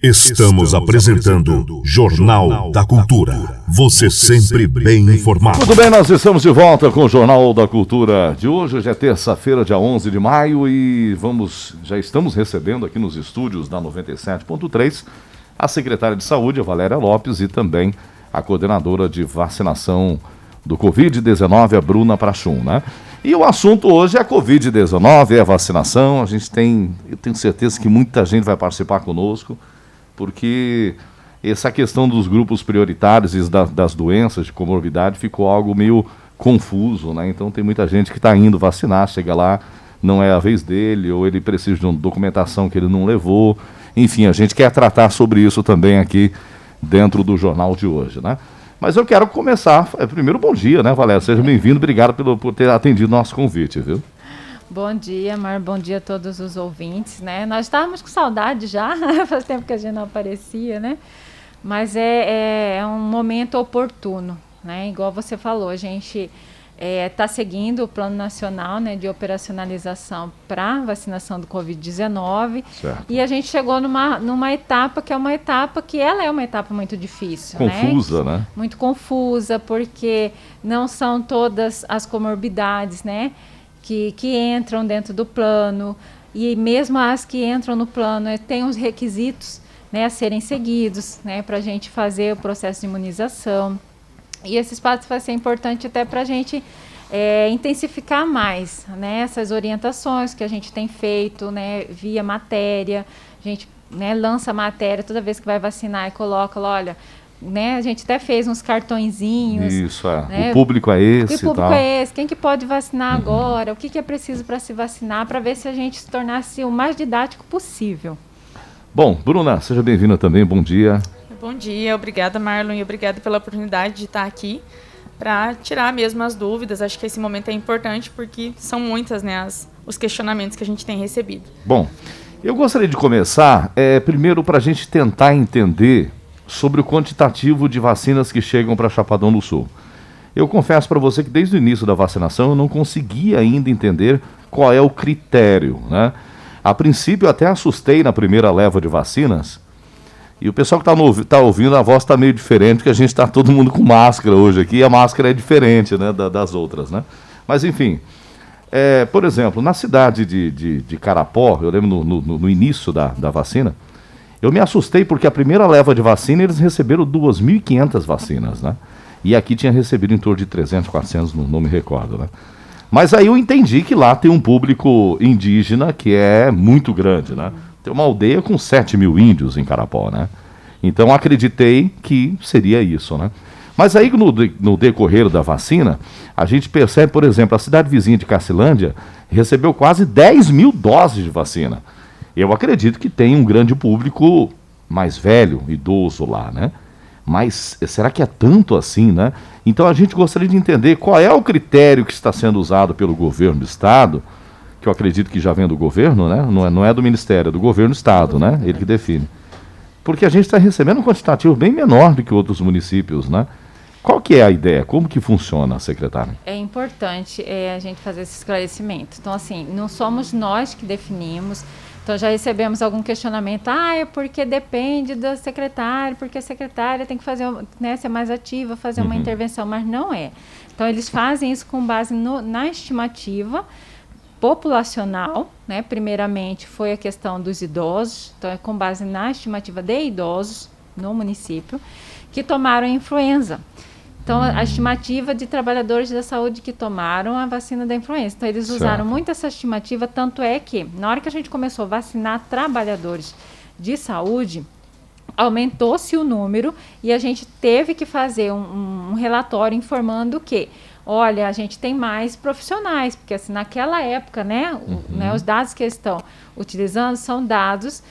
Estamos apresentando Jornal da Cultura. Você sempre bem informado. Tudo bem, nós estamos de volta com o Jornal da Cultura de hoje. Hoje é terça-feira, dia 11 de maio e já estamos recebendo aqui nos estúdios da 97.3 a secretária de Saúde, a Valéria Lopes, e também a coordenadora de vacinação do Covid-19, a Bruna Prachun, né? E o assunto hoje é a Covid-19, é a vacinação. Eu tenho certeza que muita gente vai participar conosco, porque essa questão dos grupos prioritários e das doenças de comorbidade ficou algo meio confuso, né? Então tem muita gente que está indo vacinar, chega lá, não é a vez dele, ou ele precisa de uma documentação que ele não levou. Enfim, a gente quer tratar sobre isso também aqui dentro do jornal de hoje, né? Mas eu quero começar, primeiro bom dia, né, Valéria? Seja bem-vindo, obrigado por ter atendido nosso convite, viu? Bom dia, Mar, bom dia a todos os ouvintes, né? Nós estávamos com saudade já, faz tempo que a gente não aparecia, né? Mas é um momento oportuno, né? Igual você falou, a gente está seguindo o Plano Nacional, né, de operacionalização para vacinação do Covid-19. Certo. E a gente chegou numa etapa que é uma etapa que ela é uma etapa muito difícil, confusa, né? Muito confusa, porque não são todas as comorbidades, né, que entram dentro do plano, e mesmo as que entram no plano têm os requisitos, né, a serem seguidos, né, para a gente fazer o processo de imunização. E esse espaço vai ser importante até para a gente intensificar mais, né, essas orientações que a gente tem feito, né, via matéria. A gente, né, lança matéria toda vez que vai vacinar e coloca, olha, né, a gente até fez uns cartõezinhos. Isso, né, o público é esse. O público é esse, quem que pode vacinar agora, o que é preciso para se vacinar, para ver se a gente se tornasse o mais didático possível. Bom, Bruna, seja bem-vinda também, bom dia. Bom dia, obrigada, Marlon, e obrigada pela oportunidade de estar aqui para tirar mesmo as dúvidas. Acho que esse momento é importante porque são muitas, né, os questionamentos que a gente tem recebido. Bom, eu gostaria de começar, primeiro, para a gente tentar entender sobre o quantitativo de vacinas que chegam para Chapadão do Sul. Eu confesso para você que desde o início da vacinação eu não consegui ainda entender qual é o critério, né? A princípio eu até assustei na primeira leva de vacinas, e o pessoal que está ouvindo, a voz está meio diferente, porque a gente está todo mundo com máscara hoje aqui, e a máscara é diferente, né, das outras, né? Mas enfim, por exemplo, na cidade de Carapó, eu lembro no início da vacina, eu me assustei porque a primeira leva de vacina eles receberam 2.500 vacinas, né? E aqui tinha recebido em torno de 300, 400, não me recordo, né? Mas aí eu entendi que lá tem um público indígena que é muito grande, né? Tem uma aldeia com 7 mil índios em Carapó, né? Então acreditei que seria isso, né? Mas aí no decorrer da vacina, a gente percebe, por exemplo, a cidade vizinha de Cacilândia recebeu quase 10 mil doses de vacina. Eu acredito que tem um grande público mais velho, idoso lá, né? Mas será que é tanto assim, né? Então a gente gostaria de entender qual é o critério que está sendo usado pelo governo do estado, que eu acredito que já vem do governo, né? Não é do Ministério, é do governo do estado, né? Ele que define. Porque a gente está recebendo um quantitativo bem menor do que outros municípios, né? Qual que é a ideia? Como que funciona, secretária? É importante a gente fazer esse esclarecimento. Então, assim, não somos nós que definimos. Então, já recebemos algum questionamento. É porque depende da secretária, porque a secretária tem que fazer, né, ser mais ativa, fazer uma intervenção, mas não é. Então, eles fazem isso com base na estimativa populacional, né? Primeiramente, foi a questão dos idosos. Então, é com base na estimativa de idosos no município que tomaram a influenza. Então, a estimativa de trabalhadores da saúde que tomaram a vacina da influenza. Então, eles usaram muito essa estimativa, tanto é que, na hora que a gente começou a vacinar trabalhadores de saúde, aumentou-se o número e a gente teve que fazer um relatório informando que, olha, a gente tem mais profissionais, porque assim, naquela época, né, os dados que eles estão utilizando são dados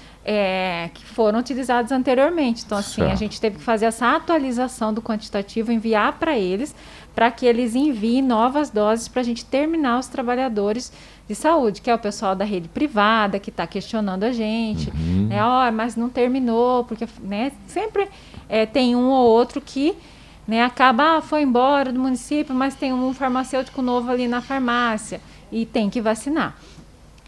que foram utilizados anteriormente. Então, assim, a gente teve que fazer essa atualização do quantitativo, enviar para eles, para que eles enviem novas doses para a gente terminar os trabalhadores de saúde, que é o pessoal da rede privada, que está questionando a gente, né, mas não terminou, porque, né, sempre tem um ou outro que, né, acaba, foi embora do município, mas tem um farmacêutico novo ali na farmácia e tem que vacinar.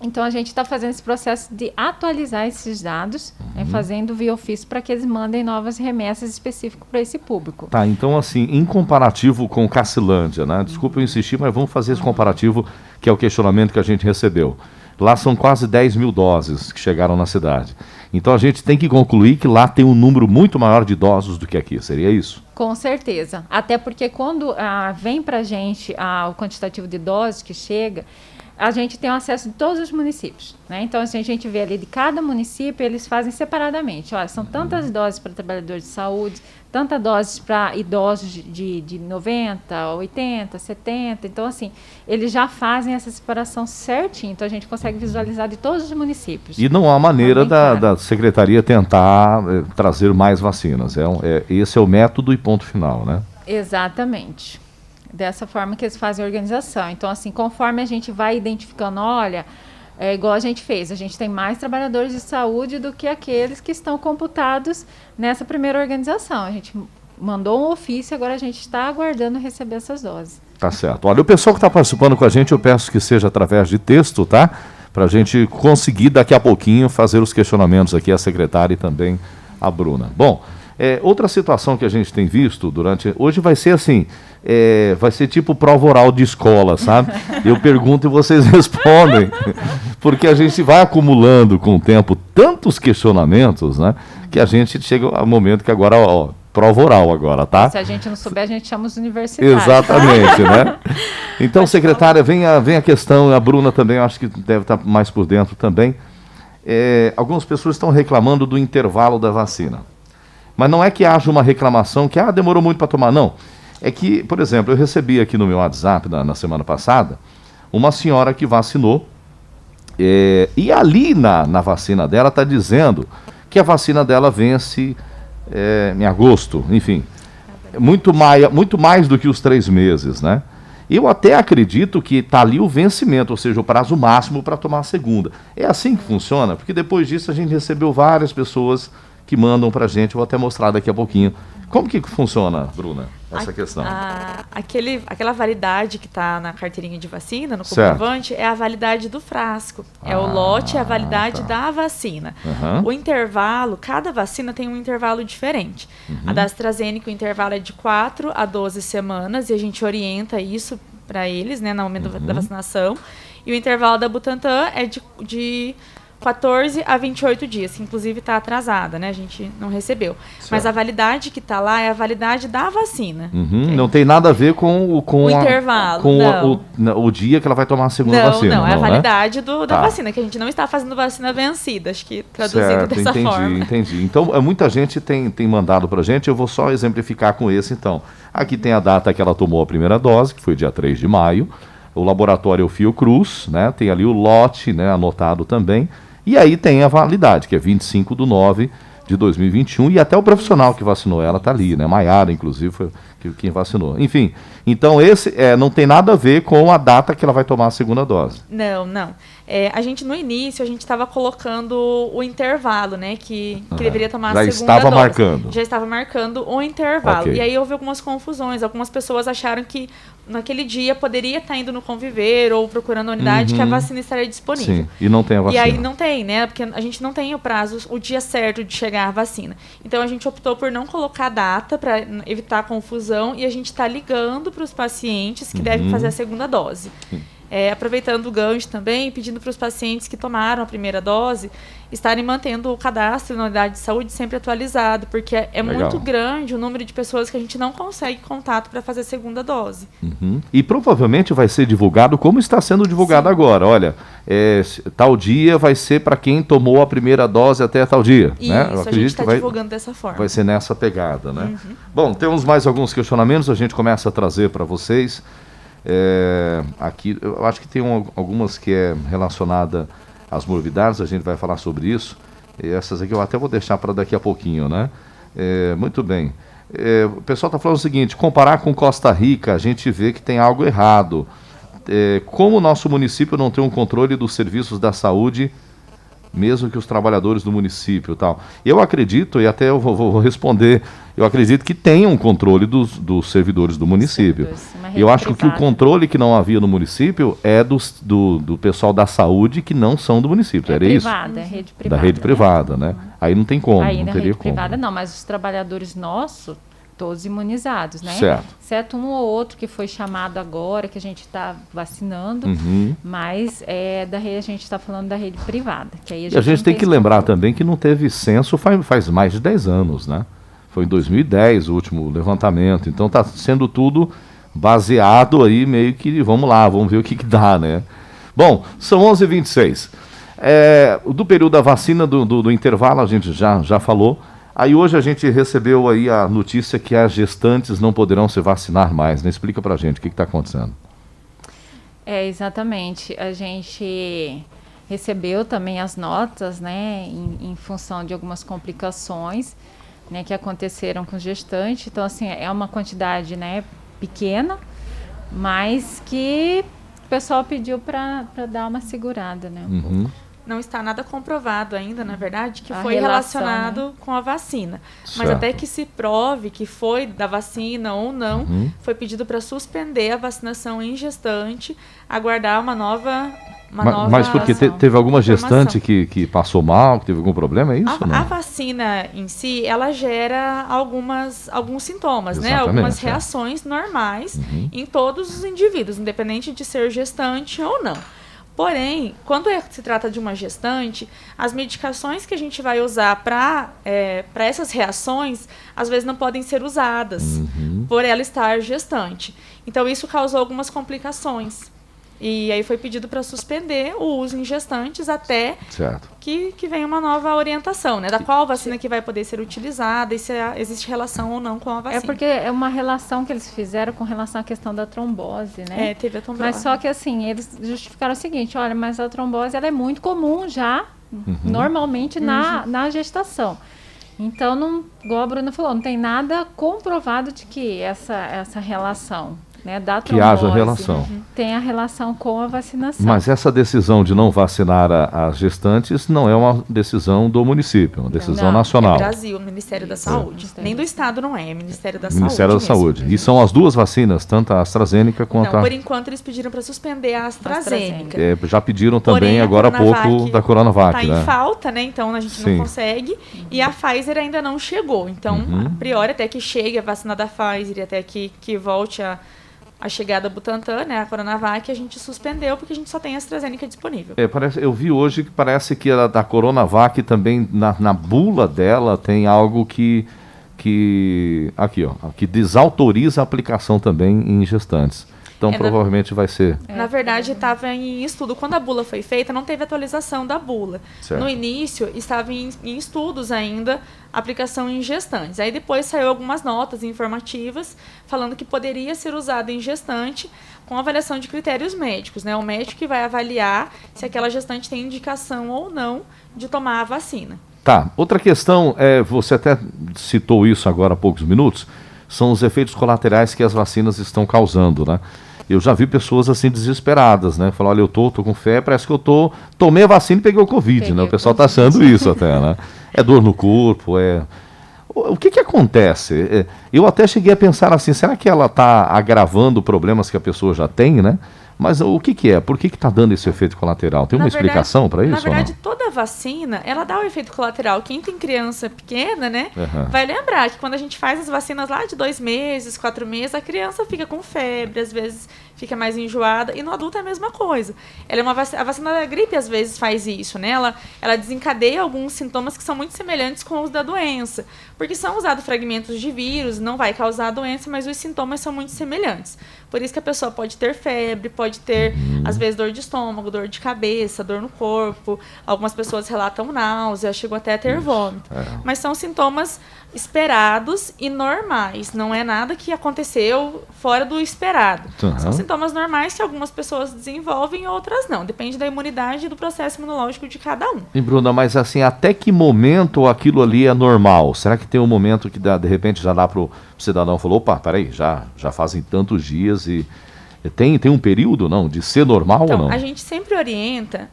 Então, a gente está fazendo esse processo de atualizar esses dados, fazendo via ofício para que eles mandem novas remessas específicas para esse público. Tá, então assim, em comparativo com Cacilândia, né? Desculpa eu insistir, mas vamos fazer esse comparativo, que é o questionamento que a gente recebeu. Lá são quase 10 mil doses que chegaram na cidade. Então a gente tem que concluir que lá tem um número muito maior de idosos do que aqui, seria isso? Com certeza. Até porque quando vem para a gente o quantitativo de doses que chega, a gente tem o acesso de todos os municípios, né? Então, assim, a gente vê ali de cada município, eles fazem separadamente. Olha, são tantas doses para trabalhadores de saúde, tantas doses para idosos de 90, 80, 70. Então, assim, eles já fazem essa separação certinho. Então, a gente consegue visualizar de todos os municípios. E não há maneira da Secretaria tentar trazer mais vacinas. Esse é o método e ponto final, né? Exatamente. Dessa forma que eles fazem a organização. Então, assim, conforme a gente vai identificando, olha, igual a gente fez, a gente tem mais trabalhadores de saúde do que aqueles que estão computados nessa primeira organização. A gente mandou um ofício, agora a gente está aguardando receber essas doses. Tá certo. Olha, o pessoal que está participando com a gente, eu peço que seja através de texto, tá? Para a gente conseguir daqui a pouquinho fazer os questionamentos aqui, a secretária e também a Bruna. Bom, outra situação que a gente tem visto hoje vai ser assim, vai ser tipo prova oral de escola, sabe? Eu pergunto e vocês respondem, porque a gente vai acumulando com o tempo tantos questionamentos, né? Que a gente chega ao momento que agora, prova oral agora, tá? Se a gente não souber, a gente chama os universitários. Exatamente, né? Então, secretária, vem a questão, a Bruna também, eu acho que deve estar mais por dentro também. Algumas pessoas estão reclamando do intervalo da vacina. Mas não é que haja uma reclamação que demorou muito para tomar, não. É que, por exemplo, eu recebi aqui no meu WhatsApp, na semana passada, uma senhora que vacinou, e ali na vacina dela está dizendo que a vacina dela vence em agosto, enfim, muito mais do que os 3 meses, né? Eu até acredito que está ali o vencimento, ou seja, o prazo máximo para tomar a segunda. É assim que funciona, porque depois disso a gente recebeu várias pessoas que mandam para a gente, vou até mostrar daqui a pouquinho. Como que funciona, Bruna, essa questão? Aquela validade que está na carteirinha de vacina, no comprovante, é a validade do frasco. É o lote, é a validade da vacina. Uhum. O intervalo, cada vacina tem um intervalo diferente. A da AstraZeneca, o intervalo é de 4 a 12 semanas, e a gente orienta isso para eles, né, no momento da vacinação. E o intervalo da Butantan é de 14 a 28 dias, que inclusive está atrasada, né? A gente não recebeu. Certo. Mas a validade que está lá é a validade da vacina. Não tem nada a ver com o intervalo. Com o dia que ela vai tomar a segunda vacina. Não, é a né? validade da vacina, que a gente não está fazendo vacina vencida, acho que traduzindo dessa forma. Entendi. Então, muita gente tem mandado para a gente, eu vou só exemplificar com esse, então. Aqui tem a data que ela tomou a primeira dose, que foi dia 3 de maio. O laboratório é o Fiocruz, né? Tem ali o lote, né, anotado também. E aí tem a validade, que é 25/9/2021, e até o profissional que vacinou ela está ali, né? Maiara, inclusive, foi quem vacinou. Enfim, então esse não tem nada a ver com a data que ela vai tomar a segunda dose. Não. A gente, no início, a gente estava colocando o intervalo, né? Que deveria tomar a segunda dose. Já estava marcando o intervalo. Okay. E aí houve algumas confusões. Algumas pessoas acharam que naquele dia poderia estar indo no Conviver ou procurando a unidade que a vacina estaria disponível. Sim, e não tem a vacina. E aí não tem, né? Porque a gente não tem o prazo, o dia certo de chegar a vacina. Então a gente optou por não colocar a data para evitar confusão, e a gente está ligando para os pacientes que devem fazer a segunda dose. Aproveitando o gancho também, pedindo para os pacientes que tomaram a primeira dose estarem mantendo o cadastro na unidade de saúde sempre atualizado, porque é muito grande o número de pessoas que a gente não consegue contato para fazer a segunda dose. E provavelmente vai ser divulgado como está sendo divulgado agora. Olha, tal dia vai ser para quem tomou a primeira dose até tal dia. Isso, né? a gente está divulgando dessa forma. Vai ser nessa pegada, né? Bom, temos mais alguns questionamentos, a gente começa a trazer para vocês. Aqui, eu acho que tem algumas que é relacionada às morbidades, a gente vai falar sobre isso. Essas aqui eu até vou deixar para daqui a pouquinho, né? Muito bem. O pessoal está falando o seguinte: comparar com Costa Rica, a gente vê que tem algo errado. Como o nosso município não tem um controle dos serviços da saúde mesmo que os trabalhadores do município e tal. Eu acredito, e até eu vou responder, eu acredito que tenha um controle dos servidores do município. Eu acho que o controle que não havia no município é do pessoal da saúde que não são do município, era isso? É rede privada. Da rede privada, né? Aí não tem como, Aí não na teria rede como. privada não, mas os trabalhadores nossos, todos imunizados, né? Certo. Exceto um ou outro que foi chamado agora, que a gente está vacinando, mas da rede, a gente está falando da rede privada. Que aí E a gente não tem que esse lembrar controle. também que não teve censo faz mais de 10 anos, né? Foi em 2010 o último levantamento, então está sendo tudo baseado aí meio que, vamos lá, vamos ver o que dá, né? Bom, são 11h26. Do período da vacina, do intervalo, a gente já falou. Aí hoje a gente recebeu aí a notícia que as gestantes não poderão se vacinar mais, né? Explica pra gente o que está acontecendo. Exatamente. A gente recebeu também as notas, né, em função de algumas complicações, né, que aconteceram com gestante. Então, assim, é uma quantidade, né, pequena, mas que o pessoal pediu para dar uma segurada, né? Não está nada comprovado ainda, na verdade, que A foi relação, relacionado com a vacina. Mas Certo. até que se prove que foi da vacina ou não, foi pedido para suspender a vacinação em gestante, aguardar uma nova Mas porque teve alguma gestante que passou mal, que teve algum problema, é isso? A vacina em si, ela gera alguns sintomas, né? Exatamente, Algumas reações normais em todos os indivíduos, independente de ser gestante ou não. Porém, quando se trata de uma gestante, as medicações que a gente vai usar para essas reações, às vezes não podem ser usadas por ela estar gestante. Então, isso causou algumas complicações. E aí foi pedido para suspender o uso em gestantes até que venha uma nova orientação, né? Da qual vacina que vai poder ser utilizada e se existe relação ou não com a vacina. É porque é uma relação que eles fizeram com relação à questão da trombose, né? Teve a trombose. Mas só que assim, eles justificaram o seguinte, olha, mas a trombose ela é muito comum já, normalmente na gestação. Então, não, igual a Bruna falou, não tem nada comprovado de que essa relação, né, da trombose, que haja relação. Tem a relação com a vacinação. Mas essa decisão de não vacinar as gestantes não é uma decisão do município, é uma decisão nacional. É Brasil, Ministério da Saúde. Nem do Estado não é Ministério da Saúde. Ministério da Saúde. E são as duas vacinas, tanto a AstraZeneca quanto Por enquanto eles pediram para suspender a AstraZeneca. Já pediram também, porém, agora há pouco, da Coronavac. Está em falta, né? Então a gente não consegue. E a Pfizer ainda não chegou. Então, a priori, até que chegue a vacina da Pfizer e até que volte a chegada do Butantan, né, a Coronavac, a gente suspendeu porque a gente só tem a AstraZeneca disponível. Eu vi hoje que parece que a da Coronavac também, na bula dela, tem algo que desautoriza a aplicação também em gestantes. Então, provavelmente vai ser. Na verdade, estava em estudo. Quando a bula foi feita, não teve atualização da bula. Certo. No início, estava em estudos ainda a aplicação em gestantes. Aí depois saiu algumas notas informativas falando que poderia ser usada em gestante com avaliação de critérios médicos, né? O médico que vai avaliar se aquela gestante tem indicação ou não de tomar a vacina. Tá. Outra questão, você até citou isso agora há poucos minutos, são os efeitos colaterais que as vacinas estão causando, né? Eu já vi pessoas assim desesperadas, né? Falar, olha, eu tô com febre, parece que eu tomei a vacina e peguei o Covid, né? O pessoal tá achando isso até, né? É dor no corpo, O que acontece? Eu até cheguei a pensar assim, será que ela está agravando problemas que a pessoa já tem, né? Mas o que é? Por que está dando esse efeito colateral? Tem uma explicação para isso? Na verdade, toda vacina, ela dá o efeito colateral. Quem tem criança pequena, né, vai lembrar que quando a gente faz as vacinas lá de 2 meses, 4 meses, a criança fica com febre, às vezes fica mais enjoada, e no adulto é a mesma coisa. Ela é a vacina da gripe, às vezes, faz isso, né? Ela desencadeia alguns sintomas que são muito semelhantes com os da doença, porque são usados fragmentos de vírus, não vai causar a doença, mas os sintomas são muito semelhantes. Por isso que a pessoa pode ter febre, pode ter, às vezes, dor de estômago, dor de cabeça, dor no corpo. Algumas pessoas relatam náusea, chegam até a ter vômito. Mas são sintomas esperados e normais. Não é nada que aconteceu fora do esperado. São sintomas normais que algumas pessoas desenvolvem e outras não. Depende da imunidade e do processo imunológico de cada um. E, Bruna, mas assim, até que momento aquilo ali é normal? Será que tem um momento que de repente já dá para o cidadão falar, opa, peraí, já fazem tantos dias e Tem um período, não, de ser normal Então, ou não? a gente sempre orienta,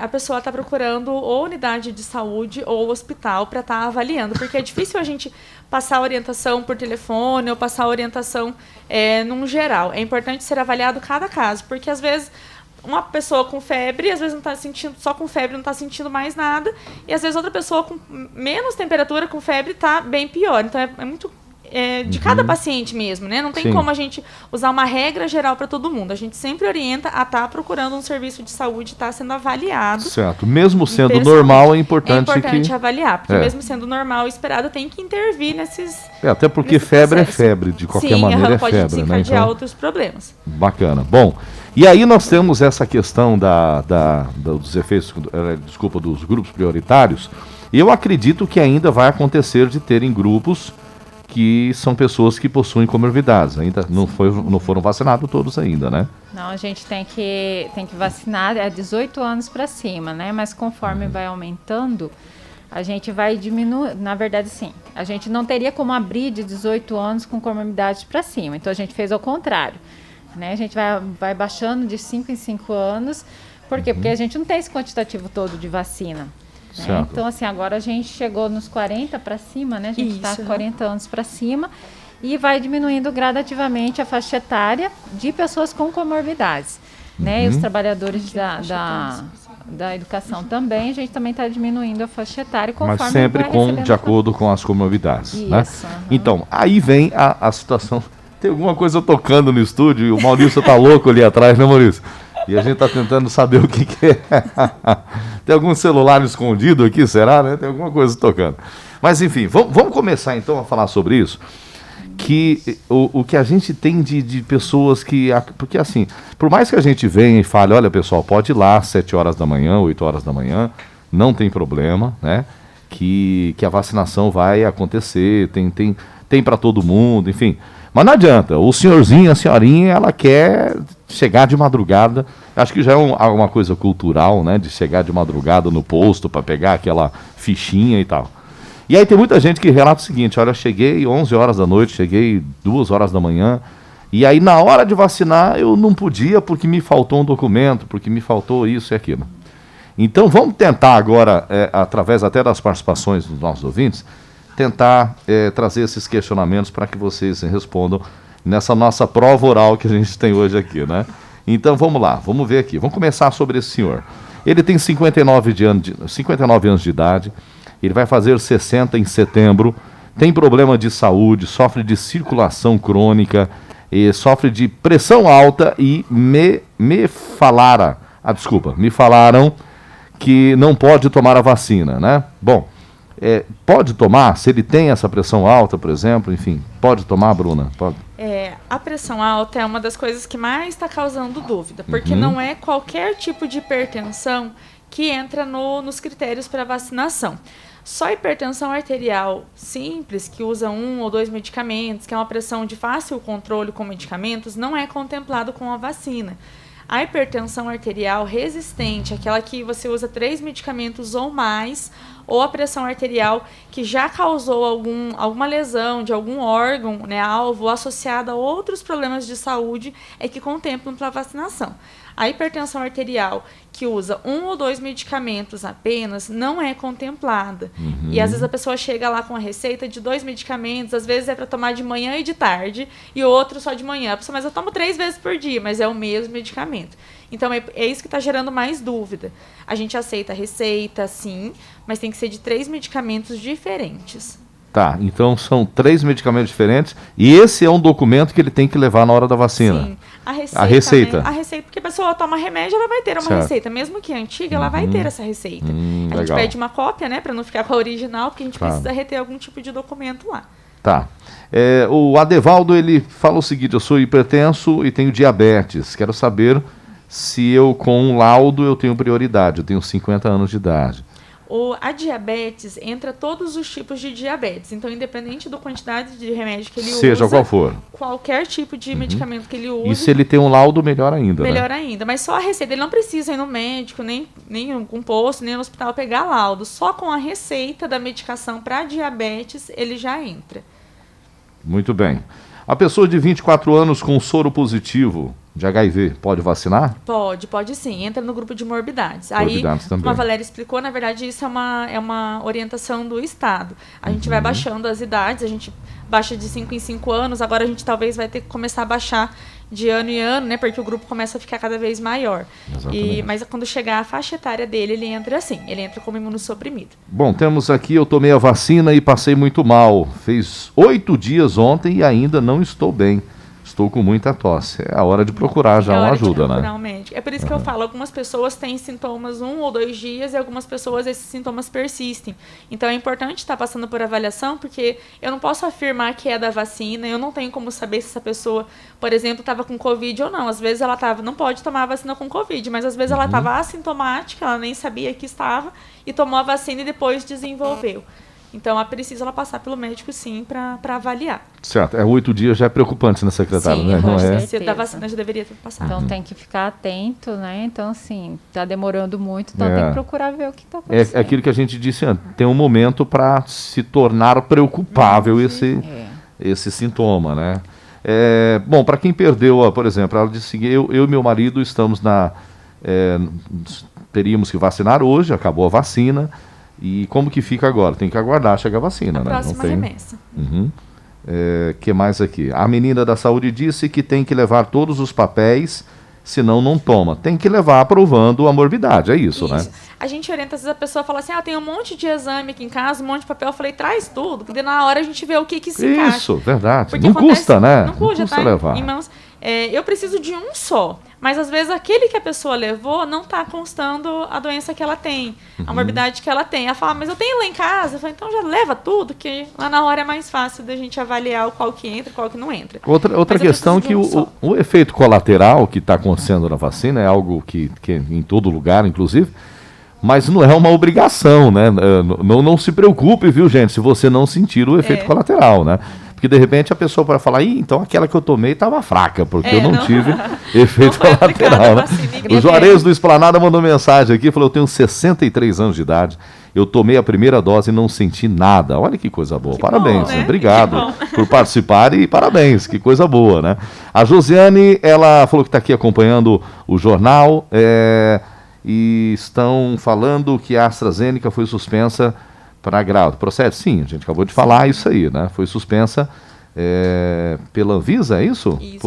a pessoa está procurando ou unidade de saúde ou hospital para estar avaliando, porque é difícil a gente passar orientação por telefone ou passar orientação num geral. É importante ser avaliado cada caso, porque às vezes uma pessoa com febre, às vezes não está sentindo, só com febre não está sentindo mais nada, e às vezes outra pessoa com menos temperatura, com febre, está bem pior. Então é muito de cada paciente mesmo, né? Não tem Sim. como a gente usar uma regra geral para todo mundo. A gente sempre orienta a estar procurando um serviço de saúde, estar sendo avaliado. Certo. Mesmo sendo Pessoalmente, normal, é importante que... avaliar, porque É. mesmo sendo normal e esperado, tem que intervir nesses... até porque nesse febre processo. é febre, de qualquer Sim, maneira é pode febre, né? desencadear Então, outros problemas. bacana. Bom, e aí nós temos essa questão dos efeitos, dos grupos prioritários. E eu acredito que ainda vai acontecer de terem grupos que são pessoas que possuem comorbidades. Ainda não foram vacinados todos ainda, né? Não, a gente tem que vacinar 18 anos para cima, né? Mas conforme vai aumentando, a gente vai diminuir. Na verdade, sim. A gente não teria como abrir de 18 anos com comorbidades para cima. Então, a gente fez ao contrário, né? A gente vai baixando de 5 em 5 anos. Por quê? Porque a gente não tem esse quantitativo todo de vacina. Né? Então, assim, agora a gente chegou nos 40 para cima, né? A gente está 40 anos para cima e vai diminuindo gradativamente a faixa etária de pessoas com comorbidades. Né? E os trabalhadores da educação também, a gente também está diminuindo a faixa etária conforme mas sempre vai recebendo de acordo com as comorbidades. Isso, Né? Então, aí vem a situação. Tem alguma coisa tocando no estúdio e o Maurício tá louco ali atrás, né, Maurício? E a gente tá tentando saber o que é. Tem algum celular escondido aqui, será, né? Tem alguma coisa tocando. Mas, enfim, vamos começar então a falar sobre isso. Que o que a gente tem de pessoas que... Porque, assim, por mais que a gente venha e fale, olha, pessoal, pode ir lá às 7 horas da manhã, 8 horas da manhã, não tem problema, né? Que a vacinação vai acontecer, tem para todo mundo, enfim... Mas não adianta, o senhorzinho, a senhorinha, ela quer chegar de madrugada, acho que já é uma coisa cultural, né, de chegar de madrugada no posto para pegar aquela fichinha e tal. E aí tem muita gente que relata o seguinte, olha, cheguei 11 horas da noite, cheguei 2 horas da manhã, e aí na hora de vacinar eu não podia porque me faltou um documento, porque me faltou isso e aquilo. Então vamos tentar agora, através até das participações dos nossos ouvintes, tentar trazer esses questionamentos para que vocês respondam nessa nossa prova oral que a gente tem hoje aqui, né? Então vamos lá, vamos ver aqui. Vamos começar sobre esse senhor. Ele tem 59 anos de idade, ele vai fazer 60 em setembro, tem problema de saúde, sofre de circulação crônica, sofre de pressão alta e me falaram que não pode tomar a vacina, né? Bom, pode tomar, se ele tem essa pressão alta, por exemplo, enfim, pode tomar, Bruna? Pode. A pressão alta é uma das coisas que mais está causando dúvida, porque não é qualquer tipo de hipertensão que entra nos critérios para vacinação. Só hipertensão arterial simples, que usa 1 ou 2 medicamentos, que é uma pressão de fácil controle com medicamentos, não é contemplado com a vacina. A hipertensão arterial resistente, aquela que você usa 3 medicamentos ou mais, ou a pressão arterial que já causou alguma lesão de algum órgão, né, alvo associada a outros problemas de saúde, é que contemplam para a vacinação. A hipertensão arterial que usa 1 ou 2 medicamentos apenas não é contemplada. E às vezes a pessoa chega lá com a receita de 2 medicamentos, às vezes é para tomar de manhã e de tarde, e outro só de manhã. A pessoa, mas eu tomo 3 vezes por dia, mas é o mesmo medicamento. Então é isso que está gerando mais dúvida. A gente aceita a receita, sim, mas tem que ser de 3 medicamentos diferentes. Tá, então são 3 medicamentos diferentes e esse é um documento que ele tem que levar na hora da vacina. Sim, a receita. Né? A receita, porque a pessoa toma remédio, ela vai ter uma receita. Mesmo que antiga, ela vai ter essa receita. A gente pede uma cópia, né, para não ficar com a original, porque a gente precisa reter algum tipo de documento lá. Tá. O Adevaldo, ele fala o seguinte, eu sou hipertenso e tenho diabetes. Quero saber se eu, com um laudo, eu tenho prioridade. Eu tenho 50 anos de idade. A diabetes entra todos os tipos de diabetes. Então, independente da quantidade de remédio que ele usa... Seja qual for. Qualquer tipo de medicamento que ele use... E se ele tem um laudo, melhor ainda, melhor né? ainda. Mas só a receita. Ele não precisa ir no médico, nem um posto, nem no hospital pegar laudo. Só com a receita da medicação para diabetes, ele já entra. Muito bem. A pessoa de 24 anos com soro positivo, de HIV, pode vacinar? Pode sim. Entra no grupo de morbidades. Morbidades Aí, também. como a Valéria explicou, na verdade, isso é uma orientação do Estado. A gente vai baixando as idades, a gente baixa de 5 em 5 anos, agora a gente talvez vai ter que começar a baixar de ano em ano, né? Porque o grupo começa a ficar cada vez maior. Mas quando chegar a faixa etária dele, ele entra assim, ele entra como imunossuprimido. Bom, temos aqui, eu tomei a vacina e passei muito mal. Fez 8 dias ontem e ainda não estou bem. Estou com muita tosse. É a hora de procurar já uma ajuda, né? Um médico. É por isso que eu falo, algumas pessoas têm sintomas 1 ou 2 dias e algumas pessoas esses sintomas persistem. Então é importante estar passando por avaliação, porque eu não posso afirmar que é da vacina, eu não tenho como saber se essa pessoa, por exemplo, estava com Covid ou não. Às vezes ela não pode tomar a vacina com Covid, mas às vezes ela estava assintomática, ela nem sabia que estava, e tomou a vacina e depois desenvolveu. Então, é preciso ela passar pelo médico, sim, para avaliar. Certo. 8 dias já é preocupante, né, secretária? Sim, né? Não é? Se da vacina já deveria ter passado. Então, tem que ficar atento, né? Então, assim, tá demorando muito, então tem que procurar ver o que está acontecendo. É aquilo que a gente disse antes. Tem um momento para se tornar preocupável esse sintoma, né? Bom, para quem perdeu, por exemplo, ela disse que eu e meu marido estamos teríamos que vacinar hoje, acabou a vacina. E como que fica agora? Tem que aguardar chegar a vacina, né? Próxima remessa. Que mais aqui? A menina da saúde disse que tem que levar todos os papéis, senão não toma. Tem que levar aprovando a morbidade, é isso, né? A gente orienta, às vezes a pessoa fala assim, tem um monte de exame aqui em casa, um monte de papel. Eu falei, traz tudo, porque na hora a gente vê o que se encaixa. Isso, verdade. Porque não custa, né? Não custa levar. Em mãos. Eu preciso de um só, mas às vezes aquele que a pessoa levou não está constando a doença que ela tem, a morbidade que ela tem. Ela fala, mas eu tenho lá em casa. Eu falo, então já leva tudo, que lá na hora é mais fácil da gente avaliar qual que entra e qual que não entra. Outra questão que o efeito colateral que está acontecendo na vacina é algo que em todo lugar, inclusive, mas não é uma obrigação, né? Não se preocupe, viu, gente, se você não sentir o efeito colateral, né? Porque de repente a pessoa vai falar, então aquela que eu tomei estava fraca, porque eu não tive efeito colateral, né? O Juarez do Esplanada mandou mensagem aqui, falou, eu tenho 63 anos de idade, eu tomei a primeira dose e não senti nada. Olha que coisa boa, parabéns, bom, né? Obrigado por participar e parabéns, que coisa boa, né? A Josiane, ela falou que está aqui acompanhando o jornal, e estão falando que a AstraZeneca foi suspensa para grau. Procede? Sim, a gente acabou de falar isso aí, né? Foi suspensa pela Anvisa, é isso? Isso,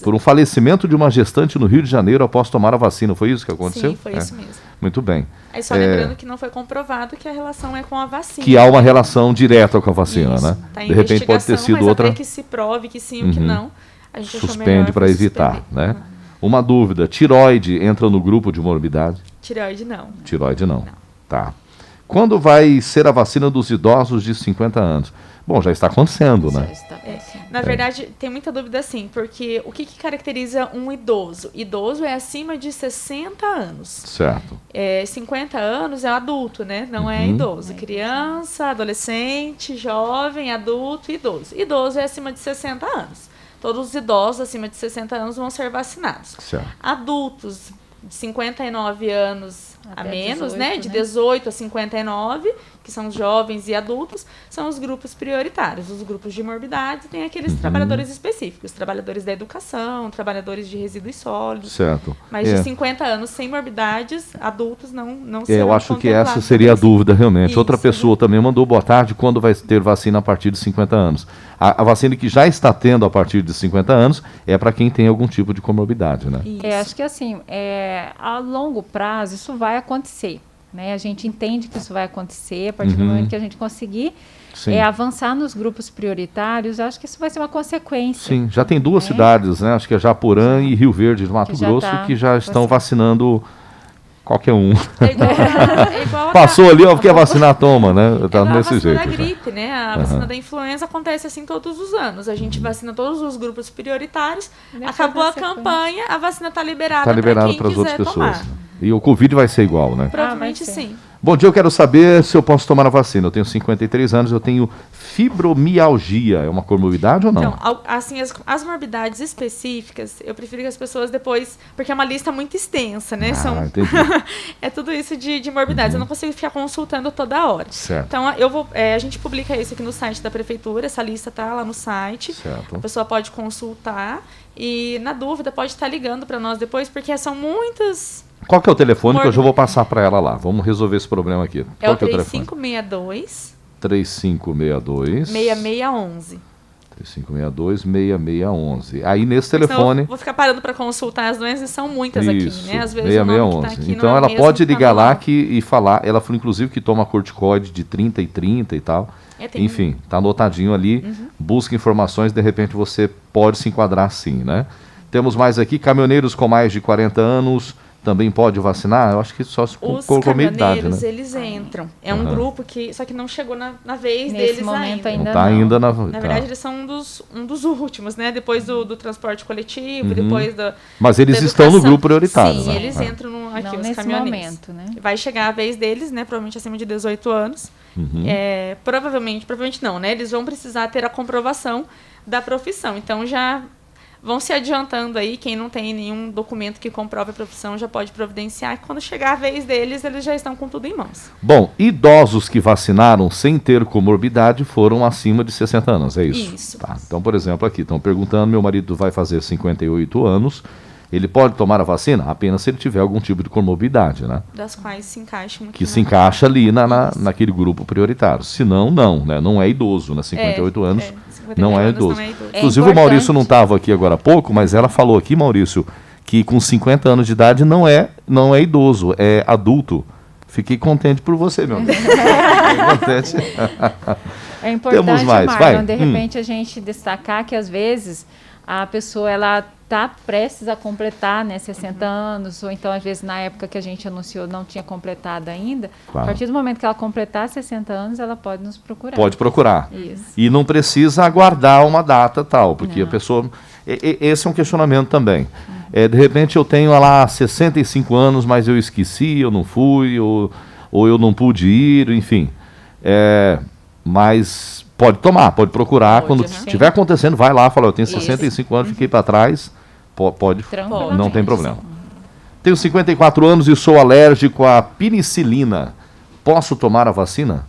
por um falecimento de uma gestante no Rio de Janeiro após tomar a vacina. Foi isso que aconteceu? Sim, foi isso mesmo. Muito bem. Aí só lembrando que não foi comprovado que a relação é com a vacina. Que há uma relação direta com a vacina, isso, né? Tá em de repente pode ter sido mas outra. Até que se prove que sim ou que não, a gente suspende para evitar, né? Uma dúvida, tireoide entra no grupo de morbidade? Tireoide não. Tireoide não. Tá. Quando vai ser a vacina dos idosos de 50 anos? Bom, já está acontecendo, né? Na verdade, tem muita dúvida sim, porque o que caracteriza um idoso? Idoso é acima de 60 anos. Certo. 50 anos é adulto, né? Não é idoso. Criança, adolescente, jovem, adulto e idoso. Idoso é acima de 60 anos. Todos os idosos acima de 60 anos vão ser vacinados. Certo. Adultos de 59 anos a menos, 18, né? De 18 a 59, que são os jovens e adultos, são os grupos prioritários. Os grupos de morbidade tem aqueles trabalhadores específicos, trabalhadores da educação, trabalhadores de resíduos sólidos. Certo. Mas de 50 anos sem morbidades, adultos não serão eu acho que essa contemplados seria a por isso. dúvida, realmente. Isso, Outra pessoa também mandou boa tarde, quando vai ter vacina a partir de 50 anos. A vacina que já está tendo a partir de 50 anos é para quem tem algum tipo de comorbidade, né? Acho que assim, a longo prazo isso vai acontecer, né? A gente entende que isso vai acontecer a partir do momento que a gente conseguir avançar nos grupos prioritários. Acho que isso vai ser uma consequência. Sim, já tem duas cidades, né? Acho que é Japorã e Rio Verde, do Mato Grosso, que já estão vacinando qualquer um. Igual Passou ali, ó, quer vacinar, toma, né? Tá desse jeito. A vacina da gripe, né? A vacina da influenza acontece assim todos os anos. A gente vacina todos os grupos prioritários. Acabou a campanha, a vacina está liberada Está liberada para para as outras quiser pessoas. tomar. E o Covid vai ser igual, né? Provavelmente sim. Bom dia, eu quero saber se eu posso tomar a vacina. Eu tenho 53 anos, eu tenho fibromialgia. É uma comorbidade ou não? Então, assim, as morbidades específicas, eu prefiro que as pessoas depois... Porque é uma lista muito extensa, né? Entendi. É tudo isso de morbidades. Eu não consigo ficar consultando toda hora. Certo. Então, a gente publica isso aqui no site da prefeitura. Essa lista está lá no site. Certo. A pessoa pode consultar. E, na dúvida, pode estar ligando para nós depois, porque são muitas... Qual que é o telefone que eu já vou passar para ela lá? Vamos resolver esse problema aqui. É Qual o que é o telefone? 3562... 3562... 6611. 3562-6611. Aí nesse telefone... Eu vou ficar parando para consultar as doenças, são muitas isso, aqui, né? Às vezes o nome que tá aqui então não é ela mesmo pode que tá ligar no lá nome. e falar. Ela falou inclusive que toma corticoide de 30 e 30 e tal. Enfim, tá anotadinho ali. Busca informações, de repente você pode se enquadrar sim, né? Temos mais aqui, caminhoneiros com mais de 40 anos também pode vacinar? Eu acho que só se Os com a idade, caminhoneiros, né? eles entram. É um grupo que só que não chegou na vez Nesse deles momento ainda. ainda Não tá não. ainda na... Na verdade, eles são um dos últimos, né? Depois do transporte coletivo, depois da Mas eles da estão no educação. grupo prioritário, Sim, né? eles É. entram aqui, Não os nesse caminhoneiros. momento, né? Vai chegar a vez deles, né? Provavelmente acima de 18 anos. Provavelmente não, né? Eles vão precisar ter a comprovação da profissão. Então já vão se adiantando aí. Quem não tem nenhum documento que comprove a profissão já pode providenciar. E quando chegar a vez deles, eles já estão com tudo em mãos. Bom, idosos que vacinaram sem ter comorbidade foram acima de 60 anos, é isso? Isso. Tá. Então, por exemplo, aqui estão perguntando, meu marido vai fazer 58 anos, ele pode tomar a vacina apenas se ele tiver algum tipo de comorbidade, né? Das quais se encaixam aqui Que se encaixa ali naquele grupo prioritário. Se não, não, né? Não é idoso, né? 58 anos 58 não é anos idoso. não é idoso. Inclusive o importante. Maurício não estava aqui agora há pouco, mas ela falou aqui, Maurício, que com 50 anos de idade não é idoso, é adulto. Fiquei contente por você, meu amigo. Fiquei contente. É importante, Temos mais, Marlon, vai. de repente a gente destacar que às vezes a pessoa ela está prestes a completar, né, 60 anos, ou então às vezes na época que a gente anunciou não tinha completado ainda. Claro. A partir do momento que ela completar 60 anos, ela pode nos procurar. Pode procurar. Isso. E não precisa aguardar uma data tal, porque Não. a pessoa... Esse é um questionamento também. De repente eu tenho lá 65 anos, mas eu esqueci, eu não fui, ou eu não pude ir, enfim. Mas pode tomar, pode procurar. Pode, Quando né? estiver acontecendo, vai lá, fala, eu tenho Isso. 65 anos, fiquei para trás, pode, Tranquilamente. não tem problema. Tenho 54 anos e sou alérgico à penicilina. Posso tomar a vacina?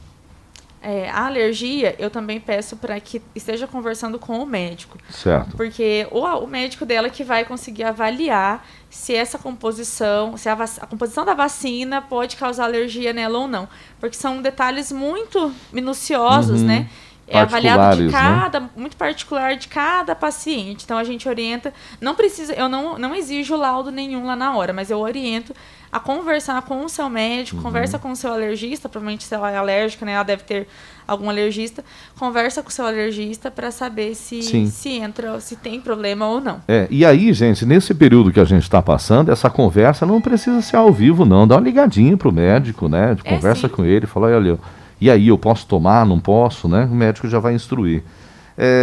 A alergia, eu também peço para que esteja conversando com o médico. Certo. Porque o médico dela que vai conseguir avaliar se essa composição, se a composição da vacina pode causar alergia nela ou não. Porque são detalhes muito minuciosos, né? É avaliado de Particulares, muito particular de cada paciente. Então a gente orienta, não precisa, eu não exijo laudo nenhum lá na hora, mas eu oriento a conversar com o seu médico, conversa com o seu alergista, provavelmente se ela é alérgica, né, ela deve ter algum alergista, conversa com o seu alergista para saber se entra, se tem problema ou não. E aí, gente, nesse período que a gente está passando, essa conversa não precisa ser ao vivo, não. Dá uma ligadinha pro médico, né? Conversa sim. com ele, fala, olha, e aí, eu posso tomar, não posso, né? O médico já vai instruir.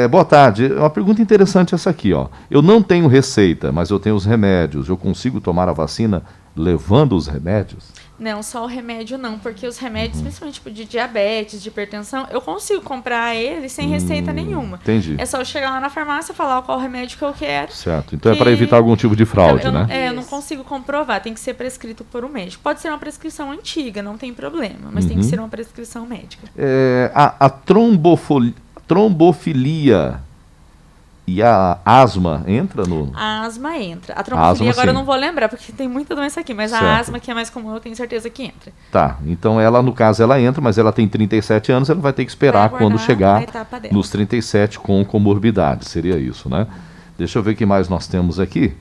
Boa tarde. Uma pergunta interessante essa aqui, ó. Eu não tenho receita, mas eu tenho os remédios. Eu consigo tomar a vacina levando os remédios? Não, só o remédio não, porque os remédios, principalmente tipo, de diabetes, de hipertensão, eu consigo comprar eles sem receita nenhuma. Entendi. É só eu chegar lá na farmácia e falar qual remédio que eu quero. Certo. Então é para evitar algum tipo de fraude, Então, né? eu não consigo comprovar, tem que ser prescrito por um médico. Pode ser uma prescrição antiga, não tem problema, mas tem que ser uma prescrição médica. A trombofilia e a asma entra no... A asma entra. A Asma, trombofilia agora sim. eu não vou lembrar, porque tem muita doença aqui, mas Certo. a asma, que é mais comum, eu tenho certeza que entra. Tá, então ela, no caso, ela entra, mas ela tem 37 anos, ela vai ter que esperar Vai quando aguardar chegar a etapa dela. nos 37 com comorbidade, seria isso, né? Deixa eu ver o que mais nós temos aqui.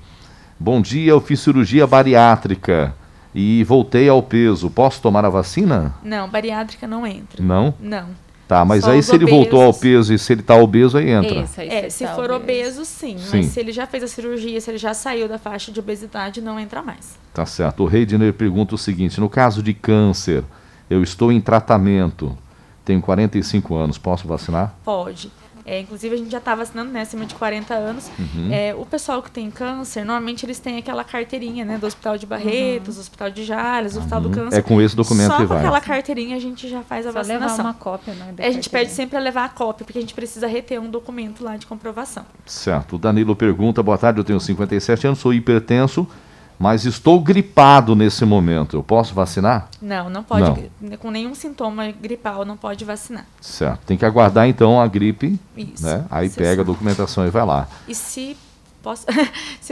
Bom dia, eu fiz cirurgia bariátrica e voltei ao peso. Posso tomar a vacina? Não, bariátrica não entra. Não? Não. Tá, mas Só aí os se ele voltou ao obesos. peso e se ele tá obeso, aí entra. Isso, aí Se tá for obeso, sim. Sim. Mas se ele já fez a cirurgia, se ele já saiu da faixa de obesidade, não entra mais. Tá certo. O Reidner pergunta o seguinte, no caso de câncer, eu estou em tratamento, tenho 45 anos, posso vacinar? Pode. Inclusive, a gente já está vacinando, né, acima de 40 anos. O pessoal que tem câncer, normalmente eles têm aquela carteirinha, né, do Hospital de Barretos, do Hospital de Jales, do Hospital do Câncer. É com esse documento Só que com vai. aquela carteirinha a gente já faz a Só levar vacinação. uma cópia, né? A gente pede sempre a levar a cópia, porque a gente precisa reter um documento lá de comprovação. Certo. O Danilo pergunta, boa tarde, eu tenho 57 anos, sou hipertenso, mas estou gripado nesse momento. Eu posso vacinar? Não pode. Não. Com nenhum sintoma gripal, não pode vacinar. Certo. Tem que aguardar, então, a gripe, Isso. né? Aí pega a documentação e vai lá. E se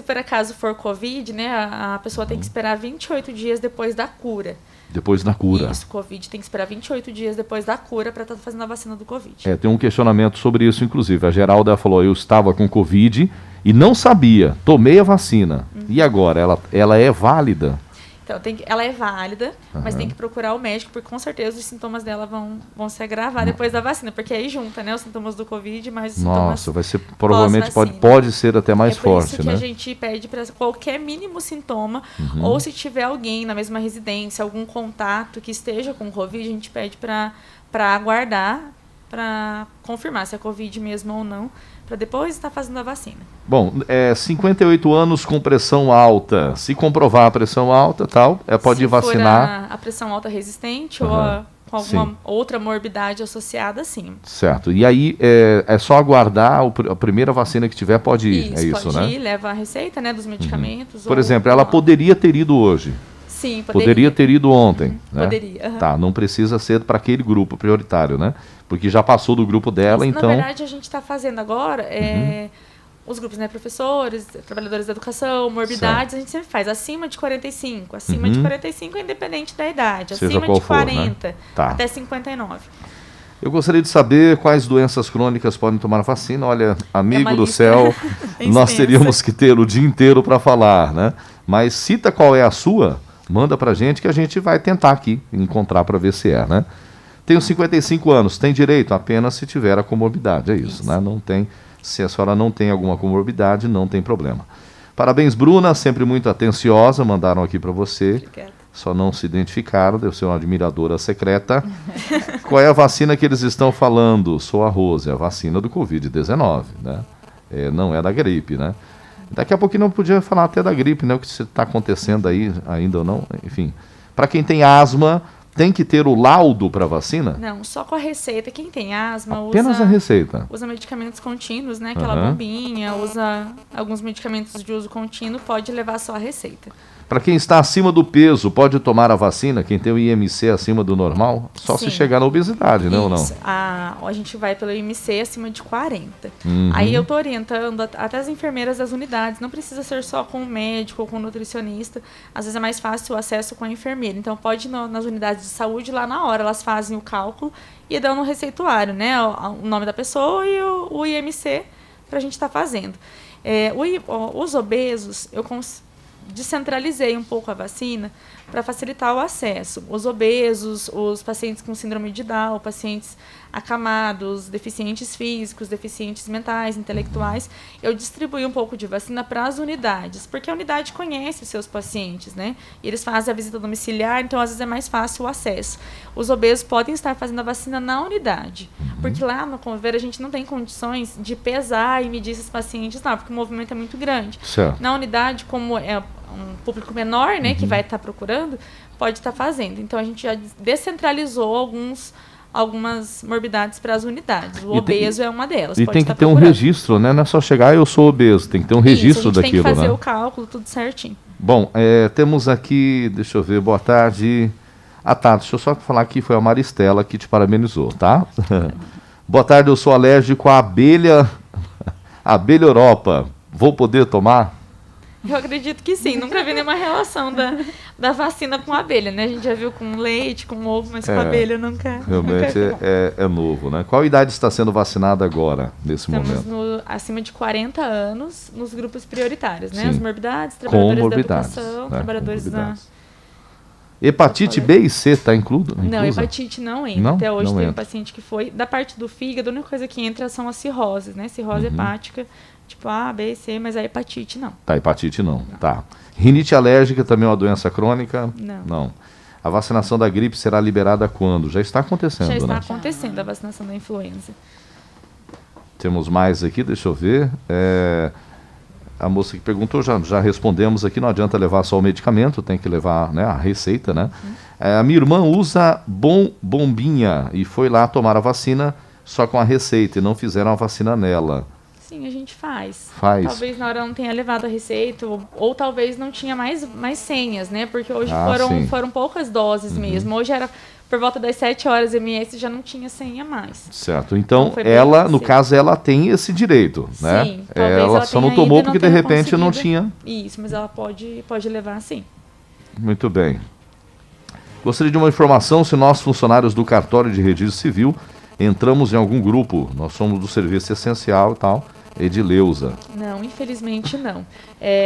por acaso for Covid, né, a pessoa tem que esperar 28 dias depois da cura. Depois da cura. Isso, Covid tem que esperar 28 dias depois da cura para estar fazendo a vacina do Covid. Tem um questionamento sobre isso, inclusive. A Geralda falou, eu estava com Covid e não sabia, tomei a vacina. E agora, ela é válida? Então, ela é válida, mas tem que procurar o médico, porque com certeza os sintomas dela vão se agravar depois da vacina, porque aí junta, né, os sintomas do Covid, mais os sintomas. Nossa, vai ser, provavelmente pós-vacina. pode ser até mais forte, É por isso que né? a gente pede para qualquer mínimo sintoma, ou se tiver alguém na mesma residência, algum contato que esteja com Covid, a gente pede para aguardar, para confirmar se é Covid mesmo ou não, para depois estar fazendo a vacina. Bom, 58 anos com pressão alta. Se comprovar a pressão alta, tal, pode vacinar. Se for a pressão alta resistente ou com alguma outra morbidade associada, sim. Certo. E aí é só aguardar a primeira vacina que tiver, pode ir. Isso, pode né? ir, leva a receita, né, dos medicamentos. Por exemplo, ela poderia ter ido hoje. Sim, Poderia ter ido ontem. Né? Poderia. Tá, não precisa ser para aquele grupo prioritário, né? Porque já passou do grupo dela, então... Na verdade, a gente está fazendo agora os grupos, né, professores, trabalhadores da educação, morbidades, a gente sempre faz acima de 45. Acima de 45 é independente da idade. Seja acima qual de 40 for, né? Tá. até 59. Eu gostaria de saber quais doenças crônicas podem tomar a vacina. Olha, amigo do céu, nós extensa. teríamos que ter o dia inteiro para falar, né? Mas cita qual é a sua, manda pra gente que a gente vai tentar aqui encontrar para ver se é, né? Tenho 55 anos, tem direito apenas se tiver a comorbidade, é isso, né? Não tem, se a senhora não tem alguma comorbidade, não tem problema. Parabéns, Bruna, sempre muito atenciosa, mandaram aqui para você. Obrigada. Só não se identificaram, deve ser uma admiradora secreta. Qual é a vacina que eles estão falando? Sou a Rose, a vacina do Covid-19, né? Não é da gripe, né? Daqui a pouquinho não podia falar até da gripe, né? O que está acontecendo aí ainda ou não, enfim. Para quem tem asma, tem que ter o laudo para vacina? Não, só com a receita. Quem tem asma Apenas a receita. usa medicamentos contínuos, né? Aquela bombinha, usa alguns medicamentos de uso contínuo, pode levar só a receita. Para quem está acima do peso, pode tomar a vacina? Quem tem o IMC acima do normal? Só se chegar na obesidade, né, ou não? A gente vai pelo IMC acima de 40. Aí eu estou orientando até as enfermeiras das unidades. Não precisa ser só com o médico ou com o nutricionista. Às vezes é mais fácil o acesso com a enfermeira. Então pode ir nas unidades de saúde lá na hora. Elas fazem o cálculo e dão no receituário, né? O nome da pessoa e o IMC para a gente estar fazendo. Os obesos, eu descentralizei um pouco a vacina para facilitar o acesso. Os obesos, os pacientes com síndrome de Down, pacientes acamados, deficientes físicos, deficientes mentais, intelectuais, eu distribuí um pouco de vacina para as unidades, porque a unidade conhece os seus pacientes, né? E eles fazem a visita domiciliar, então às vezes é mais fácil o acesso. Os obesos podem estar fazendo a vacina na unidade, porque lá no Conviver a gente não tem condições de pesar e medir esses pacientes, não, porque o movimento é muito grande. Certo. Na unidade, como é um público menor, né, que vai estar procurando, pode estar fazendo. Então a gente já descentralizou algumas morbidades para as unidades. O obeso é uma delas. E pode tem que estar ter um procurando. registro, né? Não é só chegar, eu sou obeso. Tem que ter um registro Isso, a gente daquilo, tem que fazer né? o cálculo, tudo certinho. Bom, temos aqui, deixa eu ver, boa tarde. Tá, deixa eu só falar que foi a Maristela que te parabenizou, tá? Boa tarde, eu sou alérgico à abelha Europa. Vou poder tomar? Eu acredito que sim. Nunca vi nenhuma relação da vacina com abelha, né? A gente já viu com leite, com ovo, mas com abelha nunca. Realmente é novo, né? Qual idade está sendo vacinada agora, nesse momento? Estamos acima de 40 anos nos grupos prioritários, né? Sim. As morbidades, trabalhadores Comorbidades, da educação, né? trabalhadores da... Comorbidades. Hepatite B e C está incluso? Não, hepatite não entra. Não? Até hoje Não tem um entra. paciente que foi. Da parte do fígado, a única coisa que entra são as cirroses, né? Cirrose hepática, tipo A, B, C, mas a hepatite não. Tá, hepatite não. Tá. Rinite alérgica também é uma doença crônica? Não. Não. A vacinação da gripe será liberada quando? Já está acontecendo, Já está né? acontecendo a vacinação da influenza. Temos mais aqui, deixa eu ver. A moça que perguntou, já respondemos aqui, não adianta levar só o medicamento, tem que levar, né, a receita, né? A minha irmã usa bombinha e foi lá tomar a vacina só com a receita e não fizeram a vacina nela. Sim, a gente faz. Faz. Talvez na hora não tenha levado a receita, ou talvez não tinha mais senhas, né? Porque hoje sim. foram poucas doses mesmo. Hoje era por volta das 7 horas MS, já não tinha senha mais. Certo, então Não foi bem ela, no assim. caso, ela tem esse direito, né? Sim, talvez Ela só não tenha tomou ido e porque de tenha repente não conseguido. tinha. Isso, mas ela pode levar sim. Muito bem. Gostaria de uma informação se nós, funcionários do cartório de registro civil, entramos em algum grupo. Nós somos do serviço essencial e tal. Edileuza. Não, infelizmente não.